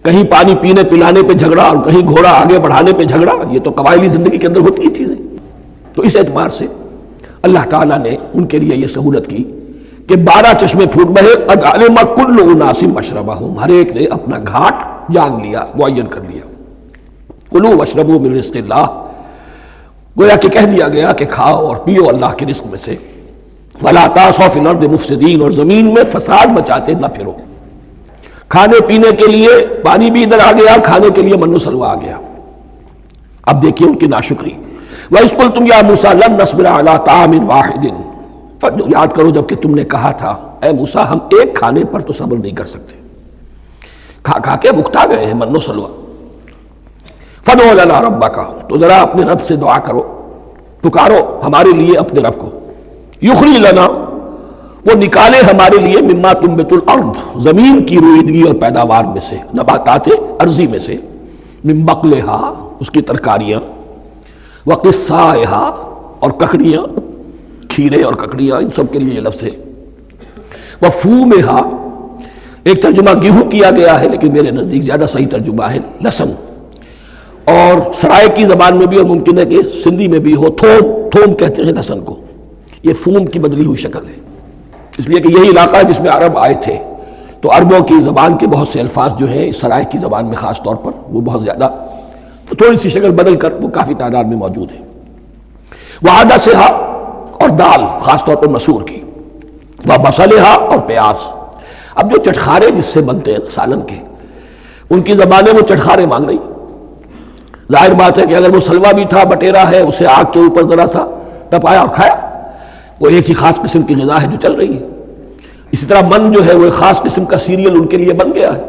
کہیں پانی پینے پلانے پہ جھگڑا اور کہیں گھوڑا آگے بڑھانے پہ جھگڑا، یہ تو قبائلی زندگی کے اندر ہوتی ہی چیزیں. تو اس اعتبار سے اللہ تعالیٰ نے ان کے لیے یہ سہولت کی کہ 12 چشمے پھوٹ بہے. قد علم کل اناس مشربہم. ہر ایک نے اپنا گھاٹ جان لیا، معین کر لیا. کلوا واشربوا من رزق اللہ. گویا کہ کہہ دیا گیا کہ کھاؤ اور پیو اللہ کے رزق میں سے. ولا تعثوا فی الارض مفسدین. اور زمین میں فساد مچاتے نہ پھرو. کھانے پینے کے لیے پانی بھی ادھر آ گیا، کھانے کے لیے من و سلوہ آ گیا. اب دیکھیے ان کی ناشکری. وَإِذْ قُلْتُمْ يَا مُوسَىٰ لَن نَّصْبِرَ عَلَىٰ طَعَامٍ وَاحِدٍ. یاد کرو جب کہ تم نے کہا تھا اے موسیٰ ہم ایک کھانے پر تو صبر نہیں کر سکتے، کھا کھا کے بکتا گئے ہیں من و سلوہ. فَادْعُ لَنَا رَبَّكَ. تو ذرا اپنے رب سے دعا کرو، پکارو ہمارے لیے اپنے رب کو. یخرج لنا، وہ نکالے ہمارے لیے مما تنبت الارض، زمین کی رویدگی اور پیداوار میں سے، نباتات ارضی میں سے. من بقلہا، اس کی ترکاریاں، وقصائہا، اور ککڑیاں، کھیرے اور ککڑیاں، ان سب کے لیے یہ لفظ ہے. وفومہا، ایک ترجمہ گیہوں کیا گیا ہے لیکن میرے نزدیک زیادہ صحیح ترجمہ ہے لہسن. اور سرائے کی زبان میں بھی اور ممکن ہے کہ سندھی میں بھی ہو تھوم. تھوم کہتے ہیں لہسن کو. یہ فوم کی بدلی ہوئی شکل ہے، اس لیے کہ یہی علاقہ ہے جس میں عرب آئے تھے. تو عربوں کی زبان کے بہت سے الفاظ جو ہیں سرائے کی زبان میں خاص طور پر وہ بہت زیادہ تو تھوڑی سی شکل بدل کر وہ کافی تعداد میں موجود ہے. وعدسہا، اور دال خاص طور پر مسور کی. وبصلہا، اور پیاز. اب جو چٹخارے جس سے بنتے ہیں سالن کے، ان کی زبانیں وہ چٹخارے مانگ رہی. ظاہر بات ہے کہ اگر وہ سلوا بھی تھا، بٹیرا ہے، اسے آگ کے اوپر ذرا سا تپایا اور کھایا، وہ ایک ہی خاص قسم کی غذا ہے جو چل رہی ہے. اسی طرح من جو ہے وہ ایک خاص قسم کا سیریل ان کے لیے بن گیا ہے.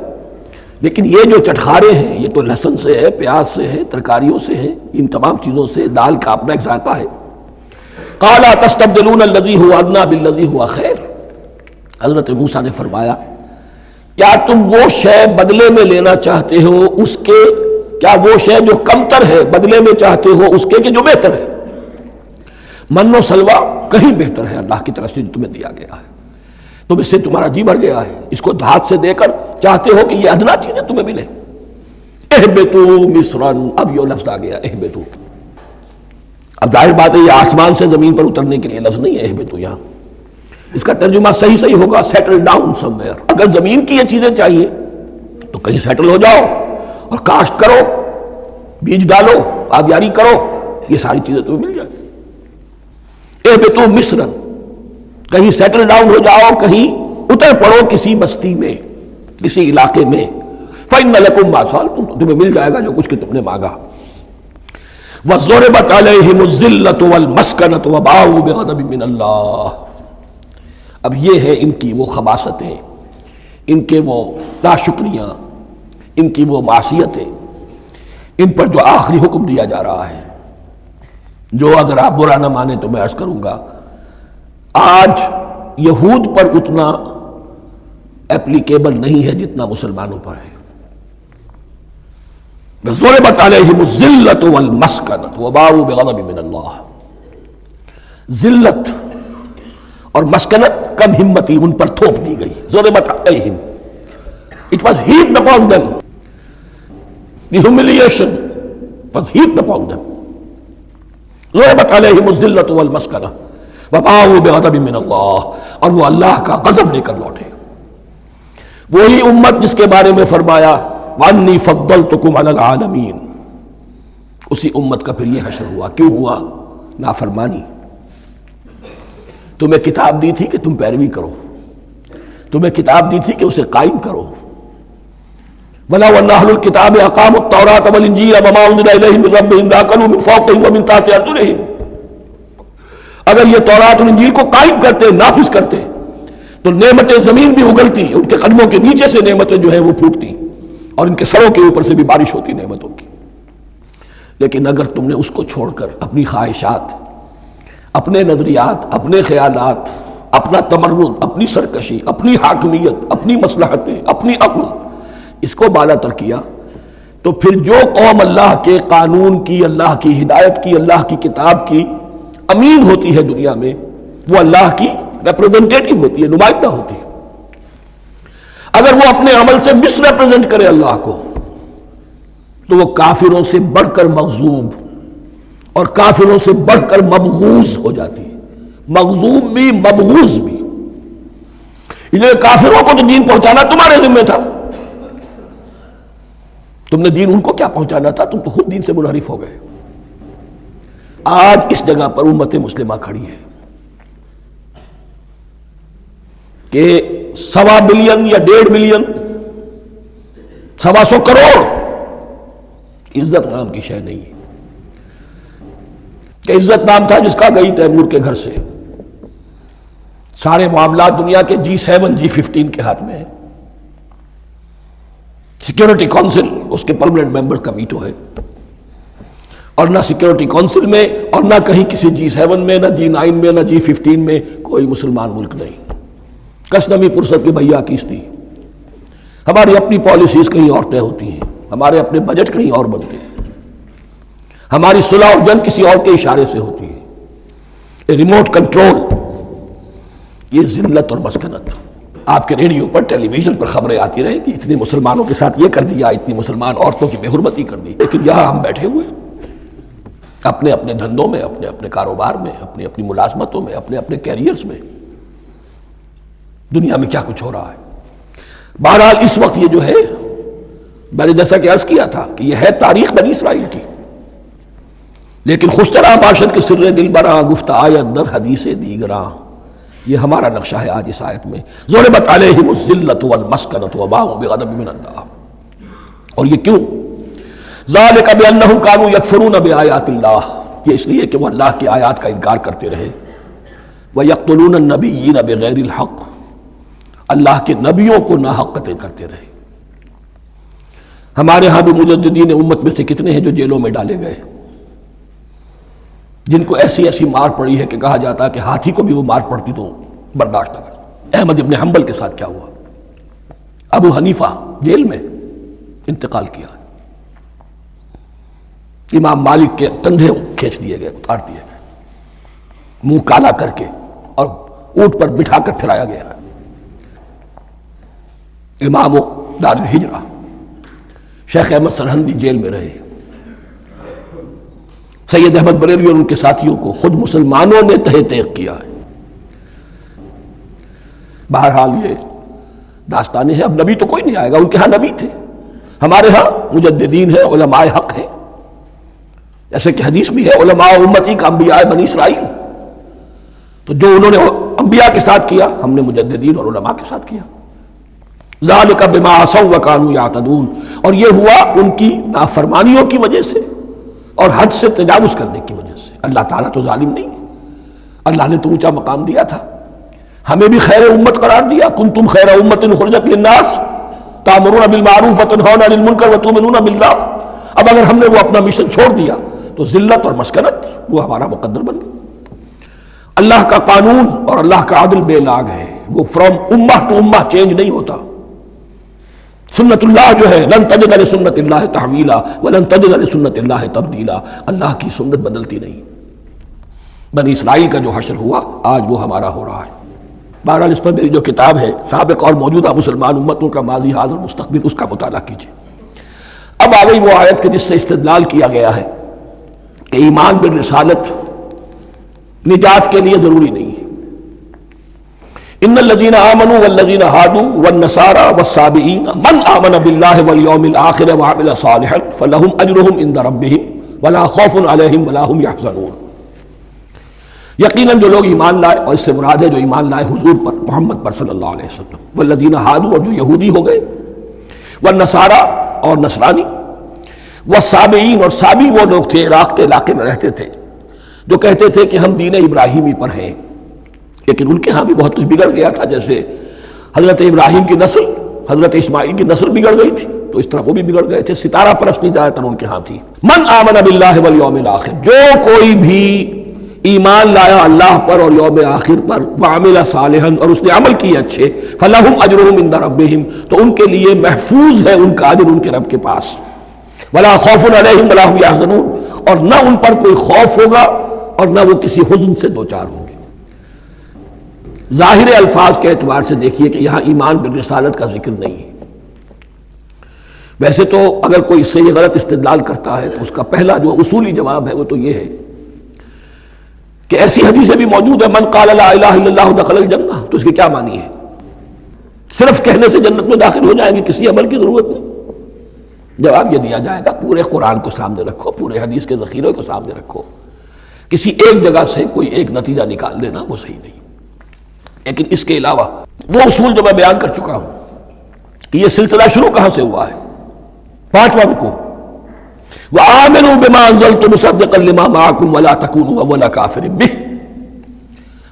لیکن یہ جو چٹخارے ہیں یہ تو لہسن سے ہے، پیاز سے ہے، ترکاریوں سے ہے، ان تمام چیزوں سے. دال کا اپنا ایک ذائقہ ہے. قال تستبدلون الذی هو ادنی بالذی هو خیر. حضرت موسیٰ نے فرمایا کیا تم وہ شے بدلے میں لینا چاہتے ہو اس کے، کیا وہ شے جو کمتر ہے بدلے میں چاہتے ہو اس کے کہ جو بہتر ہے. من و سلوہ کہیں بہتر ہے اللہ کی طرف سے جو تمہیں دیا گیا ہے. تم اس سے تمہارا جی بھر گیا ہے، اس کو ہاتھ سے دے کر چاہتے ہو کہ یہ ادنا چیزیں تمہیں ملے. اہبطوا مصرا، اب یہ لفظ آ گیا اہبطوا. اب ظاہر بات ہے یہ آسمان سے زمین پر اترنے کے لیے لفظ نہیں ہے اہبطوا. یہاں اس کا ترجمہ صحیح ہوگا سیٹل ڈاؤن سم ویئر. اگر زمین کی یہ چیزیں چاہیے تو کہیں سیٹل ہو جاؤ اور کاشت کرو، بیج ڈالو، آبیاری کرو، یہ ساری چیزیں تمہیں مل جائیں. اہبطوا مصرا، کہیں سیٹل ڈاؤن ہو جاؤ، کہیں اتر پڑو کسی بستی میں، کسی علاقے میں. فإن لكم ما سألتم، تمہیں مل جائے گا جو کچھ کہ تم نے مانگا. وضربت عليهم الذلة والمسكنة وباءوا بغضب من اللہ. اب یہ ہے ان کی وہ خباثتیں، ان کے وہ ناشکریاں، ان کی وہ معصیتیں ان پر جو آخری حکم دیا جا رہا ہے، جو اگر آپ برا نہ مانیں تو میں عرض کروں گا، آج یہود پر اتنا اپلیکیبل نہیں ہے جتنا مسلمانوں پر ہے۔ ضربت علیہم الذلۃ والمسکنۃ وباؤوا بغضب من اللہ، ذلت اور مسکنت، کم ہمتی ان پر تھوپ دی گئی۔ ضربت علیہم، it was heaped upon them، the humiliation was heaped upon them۔ ضربت علیہم الذلۃ والمسکنۃ وباؤوا بغضب من اللہ، اور وہ اللہ کا غضب لے کر لوٹے۔ وہی امت جس کے بارے میں فرمایا وَأَنِّي فَضَّلْتُكُمْ عَلَى الْعَالَمِينَ، اسی امت کا پھر یہ حشر ہوا۔ کیوں ہوا؟ نافرمانی۔ تمہیں کتاب دی تھی کہ تم پیروی کرو، تمہیں کتاب دی تھی کہ اسے قائم کرو۔ وَلَوْ أَنَّ أَهْلَ الْكِتَابِ أَقَامُوا التَّوْرَاةَ وَالْإِنْجِيلَ وَمَا أُنزِلَ إِلَيْهِمْ مِنْ رَبِّهِمْ لَأَكَلُوا مِنْ فَوْقِهِمْ وَمِنْ تَحْتِ أَرْجُلِهِمْ، اگر یہ تورات اور انجیل کو قائم کرتے، نافذ کرتے، تو نعمتیں زمین بھی اگلتی، ان کے قدموں کے نیچے سے نعمتیں جو ہیں وہ پھوٹتی، اور ان کے سروں کے اوپر سے بھی بارش ہوتی نعمتوں کی۔ لیکن اگر تم نے اس کو چھوڑ کر اپنی خواہشات، اپنے نظریات، اپنے خیالات، اپنا تمرد، اپنی سرکشی، اپنی حاکمیت، اپنی مصلحتیں، اپنی عقل، اس کو بالا تر کیا، تو پھر جو قوم اللہ کے قانون کی، اللہ کی ہدایت کی، اللہ کی کتاب کی امین ہوتی ہے دنیا میں، وہ اللہ کی ریپرزنٹیٹو ہوتی ہے، نمائندہ ہوتی ہے۔ اگر وہ اپنے عمل سے مس ریپرزنٹ کرے اللہ کو، تو وہ کافروں سے بڑھ کر مغضوب اور کافروں سے بڑھ کر مبغوض ہو جاتی ہے، مغضوب بھی مبغوض بھی۔ یہ کافروں کو تو دین پہنچانا تمہارے ذمہ تھا، تم نے دین ان کو کیا پہنچانا تھا، تم تو خود دین سے منحرف ہو گئے۔ آج اس جگہ پر امت مسلمہ کھڑی ہے کہ 1.25 بلین یا 1.5 بلین، 125 کروڑ عزت نام کی شے نہیں ہے کہ عزت نام تھا جس کا گئی تیمور کے گھر سے۔ سارے معاملات دنیا کے G7 G15 کے ہاتھ میں ہے، سیکیورٹی کونسل اس کے پرماننٹ ممبر کا ویٹو ہے، اور نہ سیکیورٹی کونسل میں اور نہ کہیں کسی G7 میں، نہ G9 میں، نہ G15 میں کوئی مسلمان ملک نہیں۔ کسنمی پرست کی بھیا کیستی، ہماری اپنی پالیسیز کہیں اور طے ہوتی ہیں، ہمارے اپنے بجٹ کہیں اور بنتے ہیں، ہماری صلح اور جنگ کسی اور کے اشارے سے ہوتی ہے، ریموٹ کنٹرول۔ یہ ذلت اور مسکنت۔ آپ کے ریڈیو پر، ٹیلی ویژن پر خبریں آتی رہیں کہ اتنے مسلمانوں کے ساتھ یہ کر دیا، اتنی مسلمان عورتوں کی بے حرمتی کر دی، لیکن یہاں ہم بیٹھے ہوئے اپنے اپنے دھندوں میں، اپنے اپنے کاروبار میں، اپنی اپنی ملازمتوں میں، اپنے اپنے کیریئرز میں، دنیا میں کیا کچھ ہو رہا ہے۔ بہرحال اس وقت یہ جو ہے، میں نے جیسا کہ عرض کیا تھا کہ یہ ہے تاریخ بنی اسرائیل کی، لیکن خوش طرح باشد کے سر دل براں، گفت آیت در حدیث دیگراں، یہ ہمارا نقشہ ہے آج اس آیت میں۔ ضربت علیہم الذلۃ والمسکنۃ وباؤوا بغضب من اللہ، اور یہ کیوں؟ ذالک بانہم کانوا یکفرون بآیات اللہ، یہ اس لیے کہ وہ اللہ کی آیات کا انکار کرتے رہے۔ ویقتلون النبیین بغیر الحق، اللہ کے نبیوں کو ناحق قتل کرتے رہے۔ ہمارے ہاں بھی مجددین امت میں سے کتنے ہیں جو جیلوں میں ڈالے گئے، جن کو ایسی ایسی مار پڑی ہے کہ کہا جاتا ہے کہ ہاتھی کو بھی وہ مار پڑتی تو برداشت نہ کرتا۔ احمد ابن حنبل کے ساتھ کیا ہوا؟ ابو حنیفہ جیل میں انتقال کیا، امام مالک کے کندھے کھینچ دیے گئے، اتار دیے گئے، منہ کالا کر کے اور اونٹ پر بٹھا کر پھرایا گیا۔ امام دار الہجرہ شیخ احمد سرہندی جیل میں رہے، سید احمد بریلوی اور ان کے ساتھیوں کو خود مسلمانوں نے تہہ تیغ کیا ہے۔ بہرحال یہ داستانیں ہیں، اب نبی تو کوئی نہیں آئے گا، ان کے ہاں نبی تھے، ہمارے ہاں مجددین ہیں، علماء حق ہیں، جیسے کہ حدیث بھی ہے علماء امتی کا انبیاء بنی اسرائیل، تو جو انہوں نے انبیاء کے ساتھ کیا ہم نے مجددین اور علماء کے ساتھ کیا۔ ذالک بما عصوا وکانوا یعتدون، اور یہ ہوا ان کی نافرمانیوں کی وجہ سے اور حد سے تجاوز کرنے کی وجہ سے۔ اللہ تعالیٰ تو ظالم نہیں ہے، اللہ نے تو اونچا مقام دیا تھا، ہمیں بھی خیر امت قرار دیا، کنتم خیر امت اخرجت للناس تأمرون بالمعروف وتنہون عن المنکر وتؤمنون باللہ۔ اب اگر ہم نے وہ اپنا مشن چھوڑ دیا تو ذلت اور مسکنت وہ ہمارا مقدر بن گئی۔ اللہ کا قانون اور اللہ کا عدل بے لاگ ہے، وہ فرام امہ ٹو امہ چینج نہیں ہوتا۔ سنت اللہ جو ہے لن تجد لسنت اللہ تحویلا ولن تجد لسنت اللہ تبدیلا، اللہ کی سنت بدلتی نہیں۔ بنی اسرائیل کا جو حشر ہوا آج وہ ہمارا ہو رہا ہے۔ بہرحال اس پر میری جو کتاب ہے سابق اور موجودہ مسلمان امتوں کا ماضی حال اور مستقبل، اس کا مطالعہ کیجیے۔ اب آ گئی وہ آیت کہ جس سے استدلال کیا گیا ہے کہ ایمان بالرسالت نجات کے لیے ضروری نہیں ہے۔ ان الذين آمنوا والذين هادوا والنصارى والصابئين من آمن بالله واليوم الآخر وعمل صالحا فلهم أجرهم عند ربهم ولا خوف عليهم ولا هم يحزنون۔ یقیناً جو لوگ ایمان لائے، اور اس سے مراد ہے جو ایمان لائے حضور پر، محمد پر صلی اللہ علیہ وسلم، والذین ہادوا، اور جو یہودی ہو گئے، والنصارى اور نصرانی، والصابئین، اور صابی وہ لوگ تھے عراق کے علاقے میں رہتے تھے جو کہتے تھے کہ ہم دین ابراہیمی پر ہیں، لیکن ان کے ہاں بھی بہت کچھ بگڑ گیا تھا، جیسے حضرت ابراہیم کی نسل، حضرت اسماعیل کی نسل بگڑ گئی تھی تو اس طرح وہ بھی بگڑ گئے تھے۔ ستارہ پرستی زیادہ تر ان کے ہاں تھی۔ من آمن باللہ والیوم الآخر، جو کوئی بھی ایمان لایا اللہ پر اور یوم آخر پر، وعمل صالحا، اور اس نے عمل کیے اچھے، فلہم اجرہم عند ربہم، تو ان کے لیے محفوظ ہے ان کا اجر ان کے رب کے پاس، ولا خوف علیہم ولا ہم یحزنون، اور نہ ان پر کوئی خوف ہوگا اور نہ وہ کسی حزن سے دوچار ہوں گے۔ ظاہر الفاظ کے اعتبار سے دیکھیے کہ یہاں ایمان بالرسالت کا ذکر نہیں ہے۔ ویسے تو اگر کوئی اس سے یہ غلط استدلال کرتا ہے تو اس کا پہلا جو اصولی جواب ہے وہ تو یہ ہے کہ ایسی حدیثیں بھی موجود ہے، من قال لا الہ الا اللہ دخل الجنہ، تو اس کی کیا معنی ہے؟ صرف کہنے سے جنت میں داخل ہو جائیں گے، کسی عمل کی ضرورت نہیں؟ جواب یہ دیا جائے گا پورے قرآن کو سامنے رکھو، پورے حدیث کے ذخیرے کو سامنے رکھو، کسی ایک جگہ سے کوئی ایک نتیجہ نکال دینا وہ صحیح نہیں۔ لیکن اس کے علاوہ وہ اصول جو میں بیان کر چکا ہوں کہ یہ سلسلہ شروع کہاں سے ہوا ہے، 5واں رکوع، وآمنوا بما انزلت مصدقا لما معكم ولا تكونوا اول كافر به،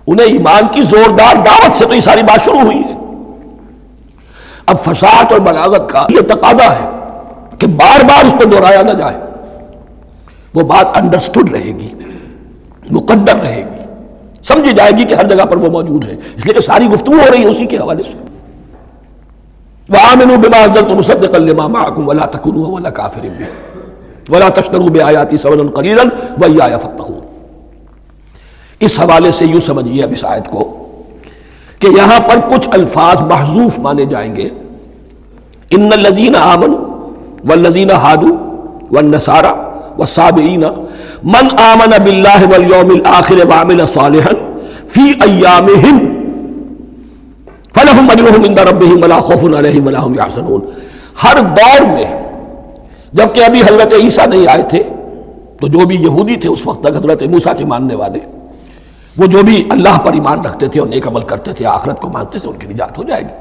انہیں ایمان کی زوردار دعوت سے تو یہ ساری بات شروع ہوئی ہے۔ اب فصاحت اور بلاغت کا یہ تقاضا ہے کہ بار بار اس کو دہرایا نہ جائے، وہ بات انڈرسٹوڈ رہے گی، مقدر رہے گی، سمجھی جائے گی کہ ہر جگہ پر وہ موجود ہے، اس لیے کہ ساری گفتگو ہو رہی ہے اسی کے حوالے سے۔ وآمنوا بما انزلت مصدقا لما معكم ولا تكونوا اول كافر به ولا تشتروا بآیاتی ثمنا قلیلا وإیایا فاتقون۔ اس حوالے سے یوں سمجھیے اب اس آیت کو کہ یہاں پر کچھ الفاظ محذوف مانے جائیں گے، ان الذین آمنوا والذین ہادوا والنصارى والصابئین من آمن باللہ والیوم الآخر وعمل صالحا فی ایامہم فلہم اجرہم عند ربہم ولا خوف علیہم ولا ہم یحزنون۔ ہر دور میں جبکہ ابھی حضرت عیسیٰ نہیں آئے تھے تو جو بھی یہودی تھے اس وقت تک، حضرت موسیٰ کے ماننے والے، وہ جو بھی اللہ پر ایمان رکھتے تھے اور نیک عمل کرتے تھے، آخرت کو مانتے تھے، ان کی نجات ہو جائے گی۔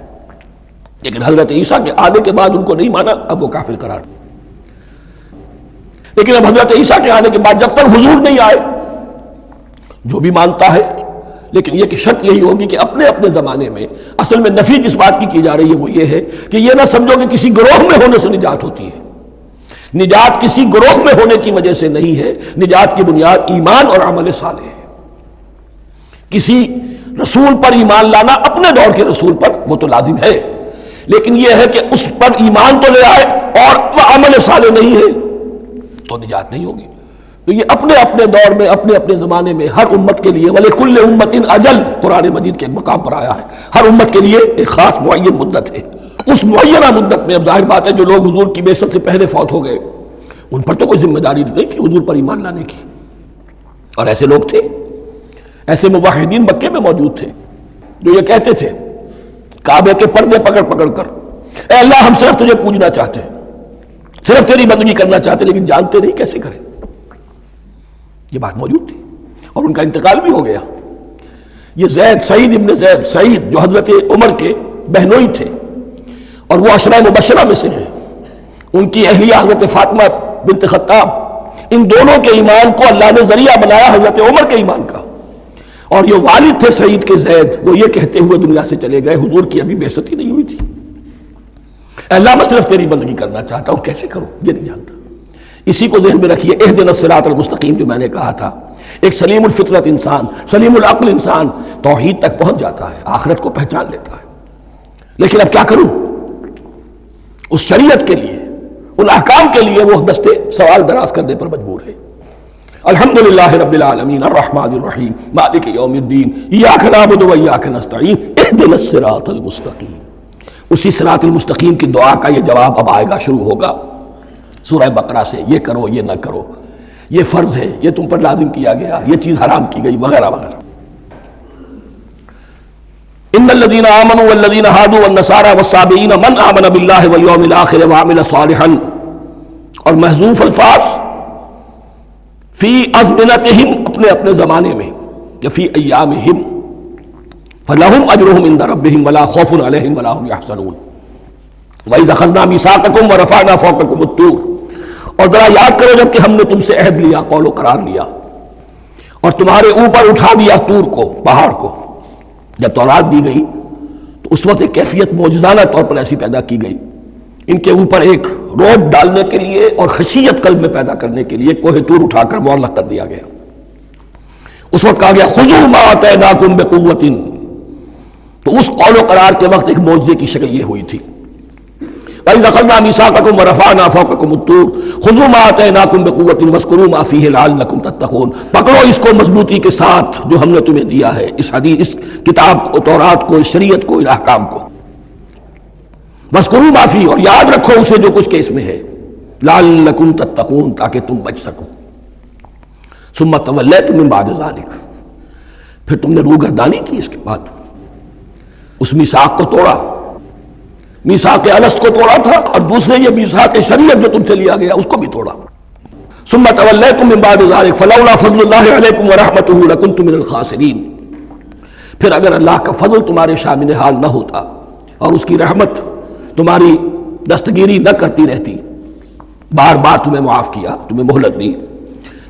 لیکن حضرت عیسیٰ کے آنے کے بعد ان کو نہیں مانا، اب وہ کافر قرار۔ لیکن اب حضرت عیسیٰ کے آنے کے بعد جب تک حضور نہیں آئے جو بھی مانتا ہے، لیکن یہ کہ شرط یہی ہوگی کہ اپنے اپنے زمانے میں، اصل میں نفی جس بات کی جا رہی ہے وہ یہ ہے کہ یہ نہ سمجھو کہ کسی گروہ میں ہونے سے نجات ہوتی ہے۔ نجات کسی گروہ میں ہونے کی وجہ سے نہیں ہے، نجات کی بنیاد ایمان اور عمل صالح ہے۔ کسی رسول پر ایمان لانا، اپنے دور کے رسول پر، وہ تو لازم ہے، لیکن یہ ہے کہ اس پر ایمان تو لے آئے اور وہ عمل صالح نہیں ہے تو نجات نہیں ہوگی۔ تو یہ اپنے اپنے دور میں، اپنے اپنے زمانے میں ہر امت کے لیے، وَلِكُلِّ أُمَّةٍ أَجَلٌ، قرآن مجید کے ایک مقام پر آیا ہے، ہر امت کے لیے ایک خاص معین مدت ہے۔ اس معینہ مدت میں اب ظاہر بات ہے جو لوگ حضور کی بعثت سے پہلے فوت ہو گئے ان پر تو کوئی ذمہ داری نہیں تھی حضور پر ایمان لانے کی، اور ایسے لوگ تھے، ایسے موحدین مکے میں موجود تھے جو یہ کہتے تھے کعبے کے پردے پکڑ پکڑ کر، اے اللہ ہم صرف تجھے پوجنا چاہتے ہیں، صرف تیری بندگی کرنا چاہتے ہیں، لیکن جانتے نہیں کیسے کریں۔ یہ بات موجود تھی اور ان کا انتقال بھی ہو گیا۔ یہ زید، سعید ابن زید، سعید جو حضرت عمر کے بہنوئی تھے اور وہ عشرہ مبشرہ میں سے ہیں، ان کی اہلیہ حضرت فاطمہ بنت خطاب، ان دونوں کے ایمان کو اللہ نے ذریعہ بنایا حضرت عمر کے ایمان کا، اور یہ والد تھے سعید کے زید، وہ یہ کہتے ہوئے دنیا سے چلے گئے حضور کی ابھی بعثت ہی نہیں ہوئی تھی، اللہ میں صرف تیری بندگی کرنا چاہتا ہوں، کیسے کروں یہ نہیں جانتا۔ اسی کو ذہن میں رکھیے، اہدنا الصراط المستقیم جو میں نے کہا تھا، ایک سلیم الفطرت انسان، سلیم العقل انسان توحید تک پہنچ جاتا ہے، آخرت کو پہچان لیتا ہے، لیکن اب کیا کروں؟ اس شریعت کے لیے، ان احکام کے لیے وہ دستے سوال دراز کرنے پر مجبور ہے۔ الحمدللہ رب العالمین الرحمن الرحیم مالک یوم الدین ایاک نعبد و ایاک نستعین اہدنا الصراط المستقیم۔ اسی صراط المستقیم کی دعا کا یہ جواب اب آئے گا، شروع ہوگا سورہ بقرہ سے، یہ کرو یہ نہ کرو، یہ فرض ہے، یہ تم پر لازم کیا گیا، یہ چیز حرام کی گئی، وغیرہ وغیرہ۔ ان الذين آمنوا والذين هادوا والنصارى والصابئين من آمن بالله واليوم الآخر وعمل صالحا، اور محذوف الفاظ فی ازمنتہم، اپنے اپنے زمانے میں، یا فی ایامہم، فلہم اجرہم عند ربہم ولا خوف علیہم ولا هم یحزنون۔ وَإِذْ أَخَذْنَا مِيثَاقَكُمْ وَرَفَعْنَا فَوْقَكُمُ الطُّورَ، اور ذرا یاد کرو جب کہ ہم نے تم سے عہد لیا، قول و قرار لیا، اور تمہارے اوپر اٹھا دیا طور کو، پہاڑ کو۔ جب تورات دی گئی تو اس وقت ایک کیفیت معجزانہ طور پر ایسی پیدا کی گئی، ان کے اوپر ایک روب ڈالنے کے لیے اور خشیت قلب میں پیدا کرنے کے لیے کوہ طور اٹھا کر معلق کر دیا گیا۔ اس وقت کہا گیا خذوا ما آتیناکم بقوۃ، تو اس قول و قرار کے وقت ایک معجزے کی شکل یہ ہوئی تھی۔ وَإِذْ أَخَذْنَا مِيثَاقَكُمْ وَرَفَعْنَا فَوْقَكُمُ الطُّورَ خُذُوا مَا آتَيْنَاكُمْ بِقُوَّةٍ وَاذْكُرُوا مَا فِيهِ لَعَلَّكُمْ تَتَّقُونَ، پکڑو اس کو مضبوطی کے ساتھ جو ہم نے تمہیں دیا ہے، اس حدیث، اس کتاب کو، تورات کو، اس شریعت کو، ان احکام کو۔ وَاذْكُرُوا مَا فِيهِ، اور یاد رکھو اسے جو کچھ کہ اس میں ہے، لَعَلَّكُمْ تَتَّقُونَ، تاکہ تم بچ سکو۔ ثُمَّ تَوَلَّيْتُم مِّن بَعْدِ ذَلِكَ، پھر تم نے روگردانی کی اس کے بعد، اس میثاق کو توڑا، میثاق الست کو توڑا تھا، اور دوسرے یہ میثاق شریعت جو تم سے لیا گیا اس کو بھی توڑا۔ ثم تولیتم من بعد ذلک فلولا فضل اللہ علیکم ورحمتہ لکنتم من الخاسرین، پھر اگر اللہ کا فضل تمہارے شامل حال نہ ہوتا اور اس کی رحمت تمہاری دستگیری نہ کرتی رہتی، بار بار تمہیں معاف کیا، تمہیں مہلت دی،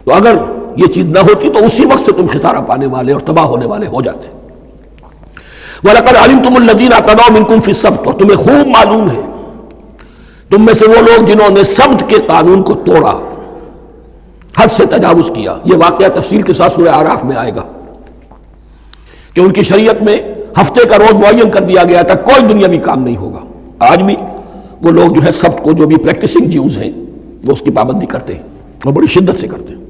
تو اگر یہ چیز نہ ہوتی تو اسی وقت سے تم خسارہ پانے والے اور تباہ ہونے والے ہو جاتے۔ وَلَقَدْ عَلِمْتُمُ الَّذِينَ اعْتَدَوْا مِنْكُمْ فِي السَّبْتِ، اور تمہیں خوب معلوم ہے تم میں سے وہ لوگ جنہوں نے سبت کے قانون کو توڑا، حد سے تجاوز کیا۔ یہ واقعہ تفصیل کے ساتھ سورہ اعراف میں آئے گا کہ ان کی شریعت میں ہفتے کا روز معین کر دیا گیا تھا، کوئی دنیاوی کام نہیں ہوگا۔ آج بھی وہ لوگ جو ہے سبت کو، جو بھی پریکٹسنگ جیوز ہیں، وہ اس کی پابندی کرتے ہیں اور بڑی شدت سے کرتے ہیں۔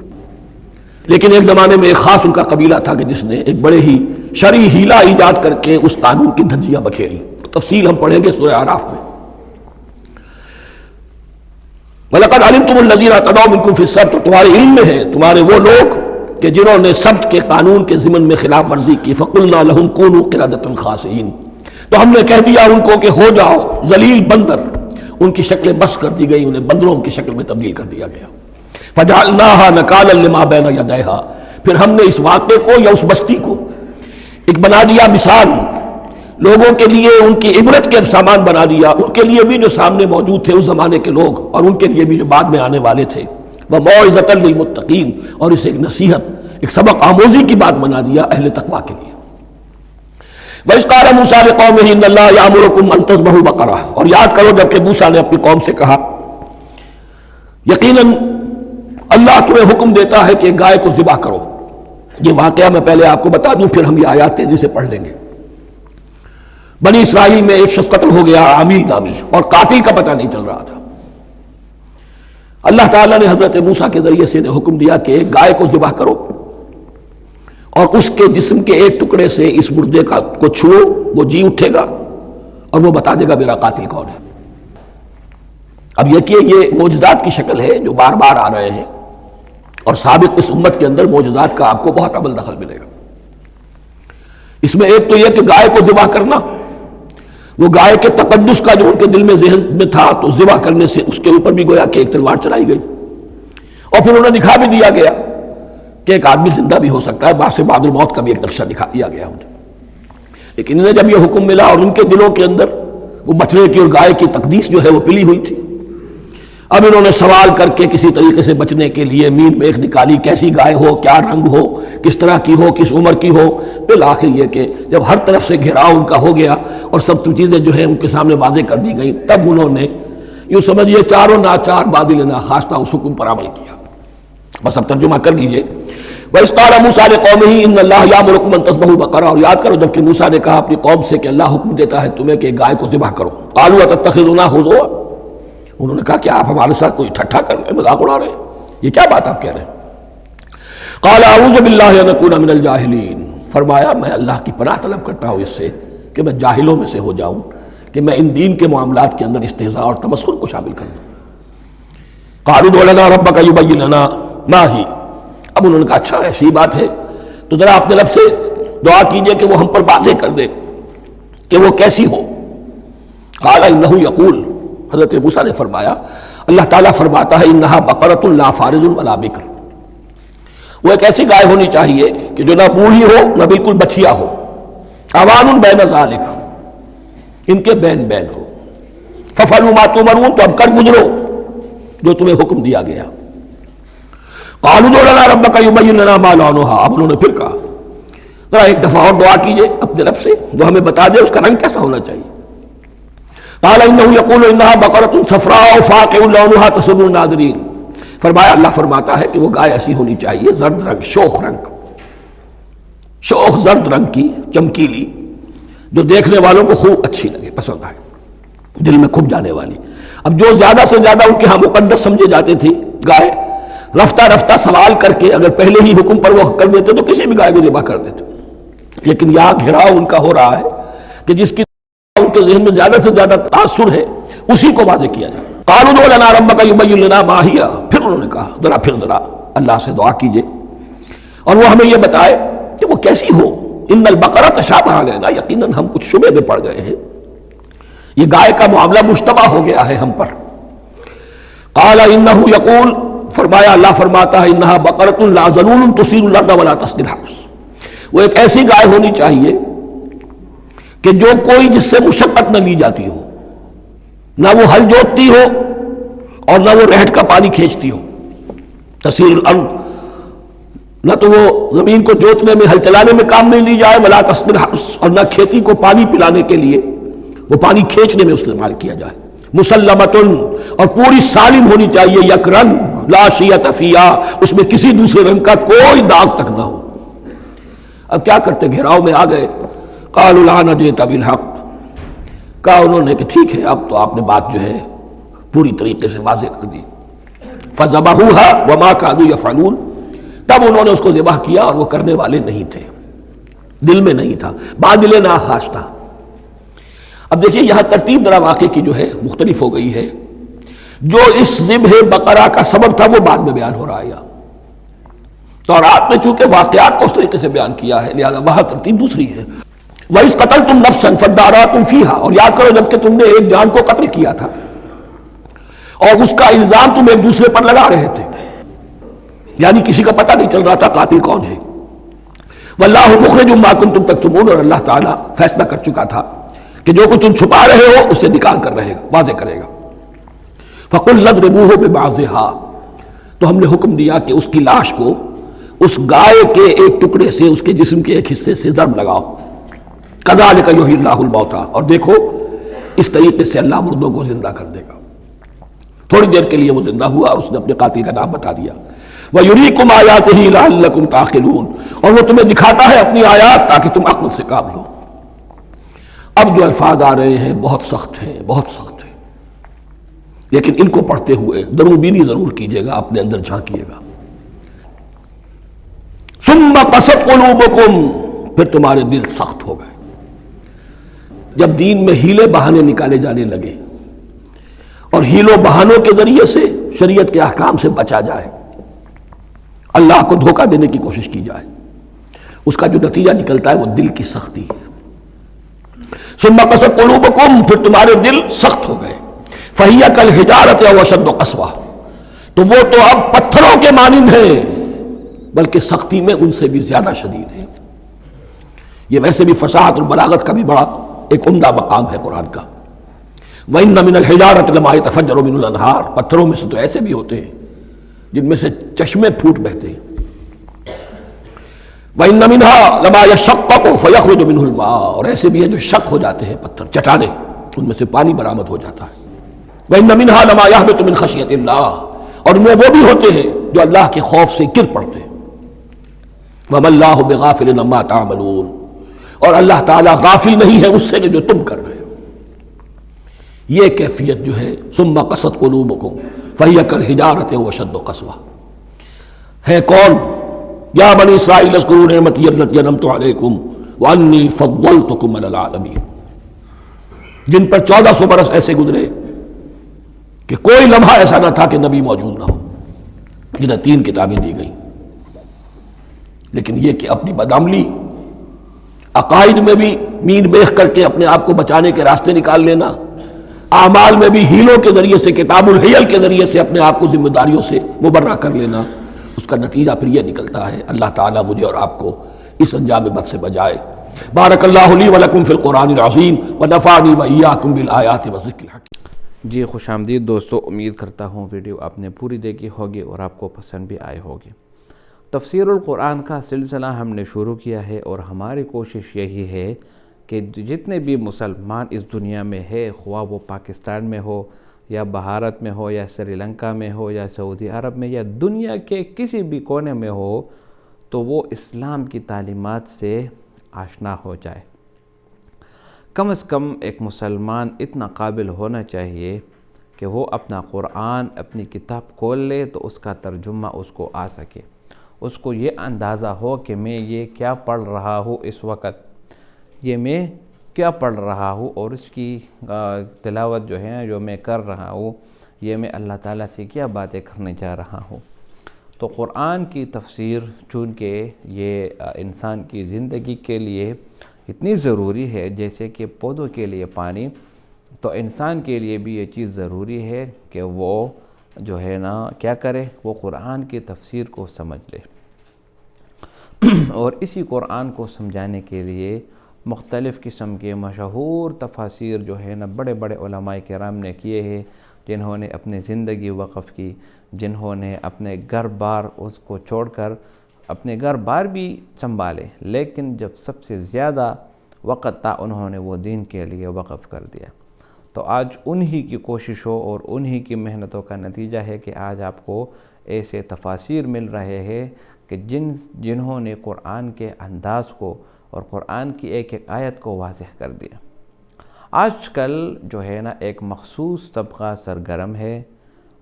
لیکن ایک زمانے میں ایک خاص ان کا قبیلہ تھا کہ جس نے ایک بڑے ہی شرعی ہیلا ایجاد کر کے اس قانون کی دھجیاں بکھیری، تفصیل ہم پڑھیں گے سورہ اعراف میں۔ وَلَقَدْ عَلِمْتُمُ الَّذِينَ اعْتَدَوْا مِنْكُمْ فِي السَّبْتِ، تمہارے علم میں ہے تمہارے وہ لوگ کہ جنہوں نے سبت کے قانون کے ضمن میں خلاف ورزی کی، فَقُلْنَا لَهُمْ كُونُوا قِرَدَةً خَاسِئِينَ، تو ہم نے کہہ دیا ان کو کہ ہو جاؤ ذلیل بندر، ان کی شکلیں بس کر دی گئی، انہیں بندروں کی شکل میں تبدیل کر دیا گیا۔ فَجَعَلْنَاهَا نَكَالًا لِمَا بَيْنَ يَدَيْهَا، پھر ہم نے اس واقعے کو یا اس بستی کو ایک بنا دیا مثال، لوگوں کے لیے ان کی عبرت کے سامان بنا دیا، ان کے لیے بھی جو سامنے موجود تھے اس زمانے کے لوگ، اور ان کے لیے بھی جو بعد میں آنے والے تھے، وَمَوْعِظَةً لِّلْمُتَّقِينَ، اور اسے ایک نصیحت، ایک سبق آموزی کی بات بنا دیا اہل تقویٰ کے لیے۔ وَإِذْ قَالَ مُوسَىٰ لِقَوْمِهِ إِنَّ اللَّهَ يَأْمُرُكُمْ أَن تَذْبَحُوا بَقَرَةً، اور یاد کرو جب کہ موسیٰ نے اپنی قوم سے کہا یقیناً اللہ تمہیں حکم دیتا ہے کہ گائے کو ذبح کرو۔ یہ واقعہ میں پہلے آپ کو بتا دوں، پھر ہم یہ آیات تیزی سے پڑھ لیں گے۔ بنی اسرائیل میں ایک شخص قتل ہو گیا، عامیل نامی، اور قاتل کا پتہ نہیں چل رہا تھا۔ اللہ تعالیٰ نے حضرت موسیٰ کے ذریعے سے انہیں حکم دیا کہ ایک گائے کو ذبح کرو اور اس کے جسم کے ایک ٹکڑے سے اس مردے کو چھوؤ، وہ جی اٹھے گا اور وہ بتا دے گا میرا قاتل کون ہے۔ اب یہ معجزات کی شکل ہے جو بار بار آ رہے ہیں، اور سابق اس امت کے اندر معجزات کا آپ کو بہت عمل دخل ملے گا۔ اس میں ایک تو یہ کہ گائے کو ذبح کرنا، وہ گائے کے تقدس کا جو ان کے دل میں ذہن میں تھا، تو ذبح کرنے سے اس کے اوپر بھی گویا کہ ایک تلوار چلائی گئی، اور پھر انہیں دکھا بھی دیا گیا کہ ایک آدمی زندہ بھی ہو سکتا ہے، بعد الموت کا بھی ایک نقشہ دکھا دیا گیا انہیں۔ لیکن انہیں جب یہ حکم ملا اور ان کے دلوں کے اندر وہ بچڑے کی اور گائے کی تقدیس جو ہے وہ پلی ہوئی تھی، اب انہوں نے سوال کر کے کسی طریقے سے بچنے کے لیے مین میخ نکالی، کیسی گائے ہو، کیا رنگ ہو، کس طرح کی ہو، کس عمر کی ہو۔ بالآخر یہ کہ جب ہر طرف سے گھیراؤ ان کا ہو گیا اور سب چیزیں جو ہیں ان کے سامنے واضح کر دی گئیں، تب انہوں نے یوں سمجھیے چاروں ناچار بادل ناخواستہ اس حکم پر عمل کیا. بس اب ترجمہ کر لیجئے. وَإِذْ قَالَ مُوسَىٰ لِقَوْمِهِ إِنَّ اللَّهَ يَأْمُرُكُمْ أَن تَذْبَحُوا بَقَرَةً. اور یاد کرو جب کہ موسیٰ نے کہا اپنی قوم سے کہ اللہ حکم دیتا ہے تمہیں کہ گائے کو ذبح کرو. قَالُوا أَتَتَّخِذُنَا هُزُوًا. انہوں نے کہا کہ آپ ہمارے ساتھ کوئی ٹھٹھا کر رہے ہیں، مذاق اڑا رہے ہیں، یہ کیا بات آپ کہہ رہے ہیں؟ قَالَ أَعُوذُ بِاللَّهِ أَنْ أَكُونَ مِنَ الْجَاهِلِينَ. فرمایا میں اللہ کی پناہ طلب کرتا ہوں اس سے کہ میں جاہلوں میں سے ہو جاؤں، کہ میں ان دین کے معاملات کے اندر استہزاء اور تمسخر کو شامل کر دوں. قَالُوا ادْعُ لَنَا رَبَّكَ يُبَيِّن لَنَا مَا هِيَ. اب انہوں نے کہا اچھا ایسی بات ہے تو ذرا اپنے رب سے دعا کیجئے کہ وہ ہم پر واضح کر دے کہ وہ کیسی ہو. قال انه یقول. حضرت موسیٰ نے فرمایا اللہ تعالیٰ فرماتا ہے انہا بقرۃ لا فارض ولا بکر. وہ ایک ایسی گائے ہونی چاہیے کہ جو نہ بوڑھی ہو نہ بالکل بچیا ہو. اوان بین ذالک، ان کے بین بین ہو. ففعلوا ما تؤمرون، تو اب کر گزرو جو تمہیں حکم دیا گیا. قالوا ادع لنا ربک یبین لنا ما لونھا. اب انہوں نے پھر کہا ذرا ایک دفعہ اور دعا کیجئے اپنے رب سے جو ہمیں بتا دے اس کا رنگ کیسا ہونا چاہیے. قال انه يقول انها بقرة صفراء فاقع لونها تسر الناظرين. فرمایا اللہ فرماتا ہے کہ وہ گائے ایسی ہونی چاہیے زرد رنگ، شوخ رنگ، شوخ زرد رنگ کی، چمکیلی، جو دیکھنے والوں کو خوب اچھی لگے، پسند آئے، دل میں کھپ جانے والی. اب جو زیادہ سے زیادہ ان کے ہاں مقدس سمجھے جاتے تھے گائے، رفتہ رفتہ سوال کر کے اگر پہلے ہی حکم پر وہ کر دیتے تو کسی بھی گائے کو ذبح کر دیتے. لیکن یہاں گھیراؤ ان کا ہو رہا ہے کہ جس کی ان کے ذہن میں زیادہ سے زیادہ تاثر ہے اسی کو واضح کیا جائے. قالوا ادع لنا ربک یبین لنا ما ہی. پھر انہوں نے کہا ذرا اللہ سے دعا کیجئے اور وہ ہمیں یہ بتائے کہ وہ کیسی ہو. ان البقرہ تشابہ علینا، یقیناً ہم کچھ شبہ میں پڑ گئے ہیں، یہ گائے کا معاملہ مشتبہ ہو گیا ہے ہم پر. قال انہ یقول. فرمایا اللہ فرماتا ہے انہا بقرۃ لا ذلول تثیر الارض ولا تسقی الحرث. وہ ایک ایسی گائے ہونی چاہیے کہ جو کوئی جس سے مشقت نہ لی جاتی ہو، نہ وہ ہل جوتتی ہو اور نہ وہ رہٹ کا پانی کھینچتی ہو. تسیر الارض، نہ تو وہ زمین کو جوتنے میں ہل چلانے میں کام نہیں لی جائے، ولا تسقی الحرث، اور نہ کھیتی کو پانی پلانے کے لیے وہ پانی کھینچنے میں استعمال کیا جائے. مسلمتن، اور پوری سالم ہونی چاہیے، یک رنگ، لا شیۃ فیہا، اس میں کسی دوسرے رنگ کا کوئی داغ تک نہ ہو. اب کیا کرتے، گھیراؤ میں آ گئے. قالوا الآن جئت بالحق. کہا انہوں نے کہ ٹھیک ہے اب تو آپ نے بات جو ہے پوری طریقے سے واضح کر دی. فذبحوها وما كانوا يفعلون. تب انہوں نے اس کو ذبح کیا اور وہ کرنے والے نہیں تھے، دل میں نہیں تھا، بادل ناخواستہ. اب دیکھیے یہاں ترتیب ذرا واقعے کی جو ہے مختلف ہو گئی ہے. جو اس ذبح بقرہ کا سبب تھا وہ بعد میں بیان ہو رہا ہے. تورات میں چونکہ واقعات کو اس طریقے سے بیان کیا ہے لہذا وہاں ترتیب دوسری ہے. وَإِذْ قَتَلْتُمْ نَفْسًا فَادَّارَأْتُمْ فِيهَا. اور یاد کرو جب کہ تم نے ایک جان کو قتل کیا تھا اور اس کا الزام تم ایک دوسرے پر لگا رہے تھے، یعنی کسی کا پتہ نہیں چل رہا تھا قاتل کون ہے. وَاللَّهُ مُخْرِجٌ مَا كُنتُمْ تَكْتُمُونَ. اور اللہ تعالیٰ فیصلہ کر چکا تھا کہ جو کچھ تم چھپا رہے ہو اسے نکال کر رہے گا، واضح کرے گا. فَقُلْ اضْرِبُوهُ بِبَعْضِهَا. تو ہم نے حکم دیا کہ اس کی لاش کو اس گائے کے ایک ٹکڑے سے، اس کے جسم کے ایک حصے سے ضرب لگاؤ. کذالک یحیی اللہ الموتیٰ. اور دیکھو اس طریقے سے اللہ مردوں کو زندہ کر دے گا. تھوڑی دیر کے لیے وہ زندہ ہوا اور اس نے اپنے قاتل کا نام بتا دیا. وَيُرِيكُمْ آیَاتِهِ لَعَلَّكُمْ تَعْقِلُونَ. اور وہ تمہیں دکھاتا ہے اپنی آیات تاکہ تم عقل سے کام لو. اب جو الفاظ آ رہے ہیں بہت سخت ہیں، بہت سخت ہیں، لیکن ان کو پڑھتے ہوئے درون بینی ضرور کیجیے گا، اپنے اندر جھانکیے گا. ثُمَّ قَسَتْ قُلُوبُكُمْ. پھر تمہارے دل سخت ہو گئے جب دین میں ہیلے بہانے نکالے جانے لگے اور ہیلوں بہانوں کے ذریعے سے شریعت کے احکام سے بچا جائے، اللہ کو دھوکہ دینے کی کوشش کی جائے. اس کا جو نتیجہ نکلتا ہے وہ دل کی سختی ہے. ثم قست قلوبکم. پھر تمہارے دل سخت ہو گئے. فہی کالحجارۃ او اشد قسوہ. تو وہ تو اب پتھروں کے مانند ہیں بلکہ سختی میں ان سے بھی زیادہ شدید ہے. یہ ویسے بھی فصاحت اور بلاغت کا بھی بڑا ایک عمدہ مقام ہے قرآن کا. وَإِنَّ مِنَ الْحِجَارَةِ لَمَا يَتَفَجَّرُ مِنْهُ الْأَنْهَارُ. پتھروں میں سے تو ایسے بھی ہوتے ہیں جن میں سے چشمے پھوٹ بہتے ہیں. وَإِنَّ مِنْهَا لَمَا يَشَقَّقُ فَيَخْرُجُ مِنْهُ الْمَاءُ. اور ایسے بھی ہیں جو شق ہو جاتے ہیں، پتھر چٹانیں، ان میں سے پانی برآمد ہو جاتا ہے. وَإِنَّ مِنْهَا لَمَا يَهْبِطُ مِنْ خَشْيَةِ اللَّهِ، اور ان میں وہ بھی ہوتے ہیں جو اللہ کے خوف سے گر پڑتے ہیں۔ وَمَا اللَّهُ بِغَافِلٍ عَمَّا تَعْمَلُونَ، اور اللہ تعالیٰ غافل نہیں ہے اس سے جو تم کر رہے ہو۔ یہ کیفیت جو ہے ثُمَّ قَسَتْ قُلُوبُكُمْ فَهِيَ كَالْحِجَارَةِ وَأَشَدُّ قَسْوَةً، ہے کون؟ یا بنی اسرائیل اذکروا نعمتی التی انعمت علیکم وانی فضلتکم علی العالمین، جن پر 1400 برس ایسے گزرے کہ کوئی لمحہ ایسا نہ تھا کہ نبی موجود نہ ہو، جنہیں 3 کتابیں دی گئیں، لیکن یہ کہ اپنی بدعملی، عقائد میں بھی مین بیخ کر کے اپنے آپ کو بچانے کے راستے نکال لینا، اعمال میں بھی ہیلوں کے ذریعے سے، کتاب الحیل کے ذریعے سے اپنے آپ کو ذمہ داریوں سے مبرہ کر لینا، اس کا نتیجہ پھر یہ نکلتا ہے۔ اللہ تعالیٰ مجھے اور آپ کو اس انجام بد سے بجائے۔ بارک اللہ لی ولکم فی القرآن العظیم ونفعنی وإیاکم بالآیات والذکر الحکیم۔ جی خوش آمدید دوستو، امید کرتا ہوں ویڈیو آپ نے پوری دیکھی ہوگی اور آپ کو پسند بھی آئی ہوگی۔ تفسیر القرآن کا سلسلہ ہم نے شروع کیا ہے اور ہماری کوشش یہی ہے کہ جتنے بھی مسلمان اس دنیا میں ہے، خواہ وہ پاکستان میں ہو یا بھارت میں ہو یا سری لنکا میں ہو یا سعودی عرب میں یا دنیا کے کسی بھی کونے میں ہو، تو وہ اسلام کی تعلیمات سے آشنا ہو جائے۔ کم از کم ایک مسلمان اتنا قابل ہونا چاہیے کہ وہ اپنا قرآن، اپنی کتاب کھول لے تو اس کا ترجمہ اس کو آ سکے، اس کو یہ اندازہ ہو کہ میں یہ کیا پڑھ رہا ہوں اس وقت، یہ میں کیا پڑھ رہا ہوں، اور اس کی تلاوت جو ہے جو میں کر رہا ہوں، یہ میں اللہ تعالیٰ سے کیا باتیں کرنے جا رہا ہوں۔ تو قرآن کی تفسیر چونکہ یہ انسان کی زندگی کے لیے اتنی ضروری ہے جیسے کہ پودوں کے لیے پانی، تو انسان کے لیے بھی یہ چیز ضروری ہے کہ وہ جو ہے نا کیا کرے، وہ قرآن کی تفسیر کو سمجھ لے۔ اور اسی قرآن کو سمجھانے کے لیے مختلف قسم کے مشہور تفاسیر جو ہے نا بڑے بڑے علماء کرام نے کیے ہیں، جنہوں نے اپنی زندگی وقف کی، جنہوں نے اپنے گھر بار اس کو چھوڑ کر اپنے گھر بار بھی سنبھالے، لیکن جب سب سے زیادہ وقت تھا انہوں نے وہ دین کے لیے وقف کر دیا۔ تو آج انہی کی کوششوں اور انہی کی محنتوں کا نتیجہ ہے کہ آج آپ کو ایسے تفاسیر مل رہے ہیں کہ جنہوں نے قرآن کے انداز کو اور قرآن کی ایک ایک آیت کو واضح کر دیا۔ آج کل جو ہے نا ایک مخصوص طبقہ سرگرم ہے۔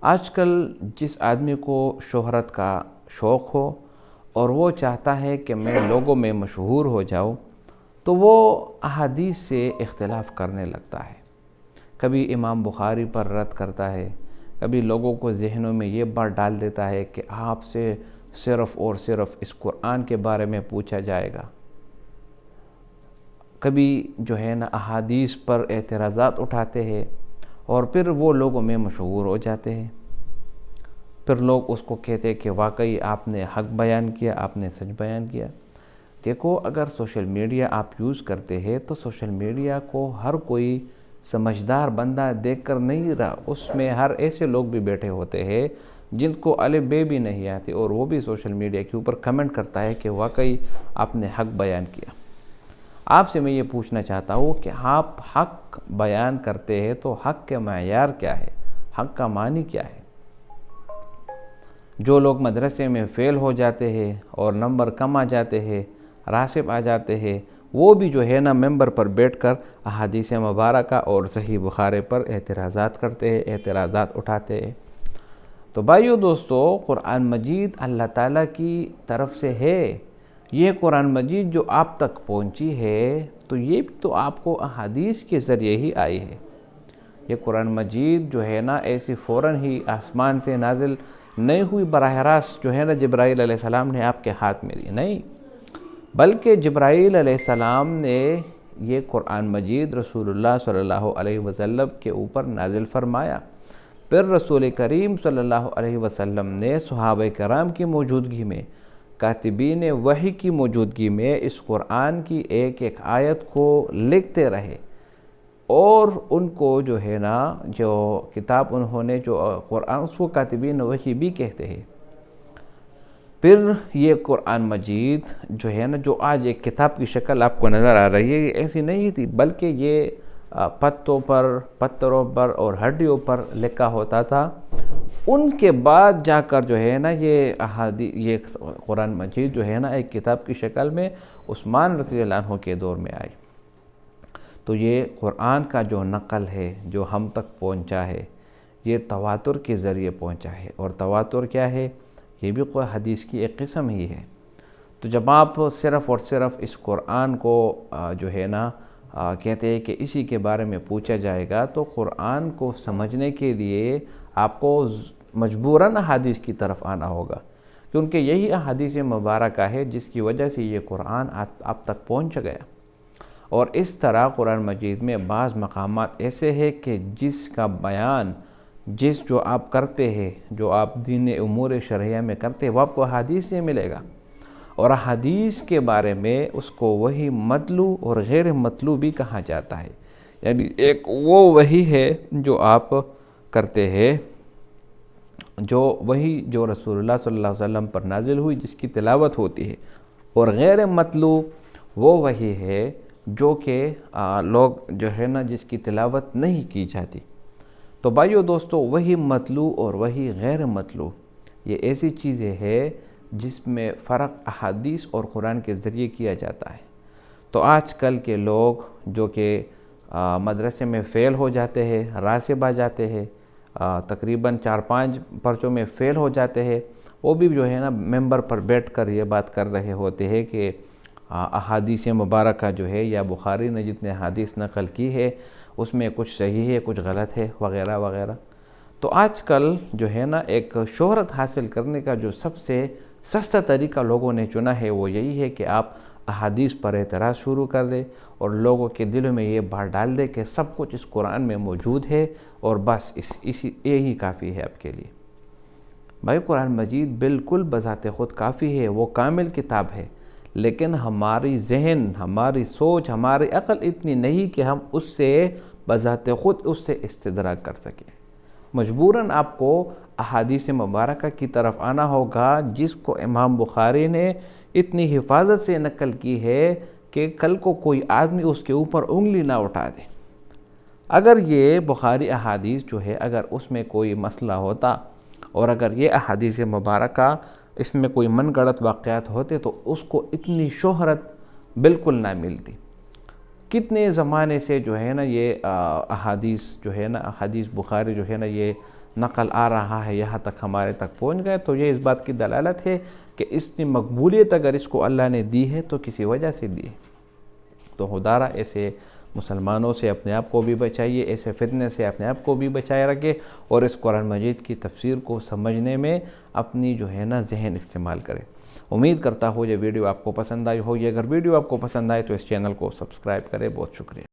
آج کل جس آدمی کو شہرت کا شوق ہو اور وہ چاہتا ہے کہ میں لوگوں میں مشہور ہو جاؤں، تو وہ احادیث سے اختلاف کرنے لگتا ہے۔ کبھی امام بخاری پر رد کرتا ہے، کبھی لوگوں کو ذہنوں میں یہ بات ڈال دیتا ہے کہ آپ سے صرف اور صرف اس قرآن کے بارے میں پوچھا جائے گا۔ کبھی جو ہے نا احادیث پر اعتراضات اٹھاتے ہیں اور پھر وہ لوگوں میں مشہور ہو جاتے ہیں۔ پھر لوگ اس کو کہتے ہیں کہ واقعی آپ نے حق بیان کیا، آپ نے سچ بیان کیا۔ دیکھو، اگر سوشل میڈیا آپ یوز کرتے ہیں تو سوشل میڈیا کو ہر کوئی سمجھدار بندہ دیکھ کر نہیں رہا، اس میں ہر ایسے لوگ بھی بیٹھے ہوتے ہیں جن کو الف بے بھی نہیں آتی، اور وہ بھی سوشل میڈیا کے اوپر کمنٹ کرتا ہے کہ واقعی آپ نے حق بیان کیا۔ آپ سے میں یہ پوچھنا چاہتا ہوں کہ آپ حق بیان کرتے ہیں تو حق کے معیار کیا ہے، حق کا معنی کیا ہے؟ جو لوگ مدرسے میں فیل ہو جاتے ہیں اور نمبر کم آ جاتے ہیں، راسب آ جاتے ہیں، وہ بھی جو ہے نا ممبر پر بیٹھ کر احادیث مبارکہ اور صحیح بخاری پر اعتراضات کرتے ہیں، اعتراضات اٹھاتے ہیں۔ تو بھائیو دوستو، قرآن مجید اللہ تعالیٰ کی طرف سے ہے۔ یہ قرآن مجید جو آپ تک پہنچی ہے تو یہ بھی تو آپ کو احادیث کے ذریعے ہی آئی ہے۔ یہ قرآن مجید جو ہے نا ایسی فوراً ہی آسمان سے نازل نہیں ہوئی، براہ راست جو ہے نا جبرائیل علیہ السلام نے آپ کے ہاتھ میں دی، نہیں، بلکہ جبرائیل علیہ السلام نے یہ قرآن مجید رسول اللہ صلی اللہ علیہ وسلم کے اوپر نازل فرمایا۔ پھر رسول کریم صلی اللہ علیہ وسلم نے صحابہ کرام کی موجودگی میں، کاتبین وحی کی موجودگی میں اس قرآن کی ایک ایک آیت کو لکھتے رہے، اور ان کو جو ہے نا جو کتاب انہوں نے جو قرآن، اس کو کاتبین وحی بھی کہتے ہیں۔ پھر یہ قرآن مجید جو ہے نا جو آج ایک کتاب کی شکل آپ کو نظر آ رہی ہے، یہ ایسی نہیں تھی، بلکہ یہ پتھروں پر اور ہڈیوں پر لکھا ہوتا تھا، ان کے بعد جا کر جو ہے نا یہ قرآن مجید جو ہے نا ایک کتاب کی شکل میں عثمان رضی اللہ عنہ کے دور میں آئی۔ تو یہ قرآن کا جو نقل ہے، جو ہم تک پہنچا ہے، یہ تواتر کے ذریعے پہنچا ہے۔ اور تواتر کیا ہے؟ یہ بھی کوئی حدیث کی ایک قسم ہی ہے۔ تو جب آپ صرف اور صرف اس قرآن کو جو ہے نا کہتے ہیں کہ اسی کے بارے میں پوچھا جائے گا، تو قرآن کو سمجھنے کے لیے آپ کو مجبوراً احادیث کی طرف آنا ہوگا، کیونکہ یہی احادیث مبارکہ ہے جس کی وجہ سے یہ قرآن آپ تک پہنچ گیا۔ اور اس طرح قرآن مجید میں بعض مقامات ایسے ہیں کہ جس کا بیان جو آپ کرتے ہیں، جو آپ دین امور شرعیہ میں کرتے ہیں، وہ آپ کو احادیث سے ملے گا۔ اور احادیث کے بارے میں اس کو وحی مطلوع اور غیر مطلوع بھی کہا جاتا ہے، یعنی ایک وہ وحی ہے جو آپ کرتے ہیں، جو رسول اللہ صلی اللہ علیہ وسلم پر نازل ہوئی، جس کی تلاوت ہوتی ہے، اور غیر مطلوع وہ وحی ہے جو کہ لوگ جو ہے نا جس کی تلاوت نہیں کی جاتی۔ تو بھائیو دوستو، وحی مطلوع اور وحی غیر مطلوع یہ ایسی چیزیں ہیں جس میں فرق احادیث اور قرآن کے ذریعے کیا جاتا ہے۔ تو آج کل کے لوگ جو کہ مدرسے میں فیل ہو جاتے ہیں، راسب آ جاتے ہیں، تقریباً 4-5 پرچوں میں فیل ہو جاتے ہیں، وہ بھی جو ہے نا ممبر پر بیٹھ کر یہ بات کر رہے ہوتے ہیں کہ احادیث مبارکہ جو ہے یا بخاری نے جتنے حدیث نقل کی ہے اس میں کچھ صحیح ہے، کچھ غلط ہے، وغیرہ وغیرہ۔ تو آج کل جو ہے نا ایک شہرت حاصل کرنے کا جو سب سے سستا طریقہ لوگوں نے چنا ہے وہ یہی ہے کہ آپ احادیث پر اعتراض شروع کر دیں اور لوگوں کے دلوں میں یہ بات ڈال دیں کہ سب کچھ اس قرآن میں موجود ہے اور بس یہی کافی ہے آپ کے لیے۔ بھائی قرآن مجید بالکل بذات خود کافی ہے، وہ کامل کتاب ہے، لیکن ہماری ذہن، ہماری سوچ، ہماری عقل اتنی نہیں کہ ہم اس سے بذات خود اس سے استدراک کر سکیں۔ مجبوراً آپ کو احادیث مبارکہ کی طرف آنا ہوگا جس کو امام بخاری نے اتنی حفاظت سے نقل کی ہے کہ کل کو کوئی آدمی اس کے اوپر انگلی نہ اٹھا دے۔ اگر یہ بخاری احادیث جو ہے اگر اس میں کوئی مسئلہ ہوتا اور اگر یہ احادیث مبارکہ اس میں کوئی من گڑت واقعات ہوتے تو اس کو اتنی شہرت بالکل نہ ملتی۔ کتنے زمانے سے جو ہے نا یہ احادیث جو ہے نا حدیث بخاری جو ہے نا یہ نقل آ رہا ہے، یہاں تک ہمارے تک پہنچ گئے، تو یہ اس بات کی دلالت ہے کہ اس کی مقبولیت اگر اس کو اللہ نے دی ہے تو کسی وجہ سے دی ہے۔ تو خدارا ایسے مسلمانوں سے اپنے آپ کو بھی بچائیے، ایسے فتنے سے اپنے آپ کو بھی بچائے رکھے، اور اس قرآن مجید کی تفسیر کو سمجھنے میں اپنی جو ہے نا ذہن استعمال کرے۔ امید کرتا ہوں یہ ویڈیو آپ کو پسند آئی ہوگی۔ اگر ویڈیو آپ کو پسند آئے تو اس چینل کو سبسکرائب کرے۔ بہت شکریہ۔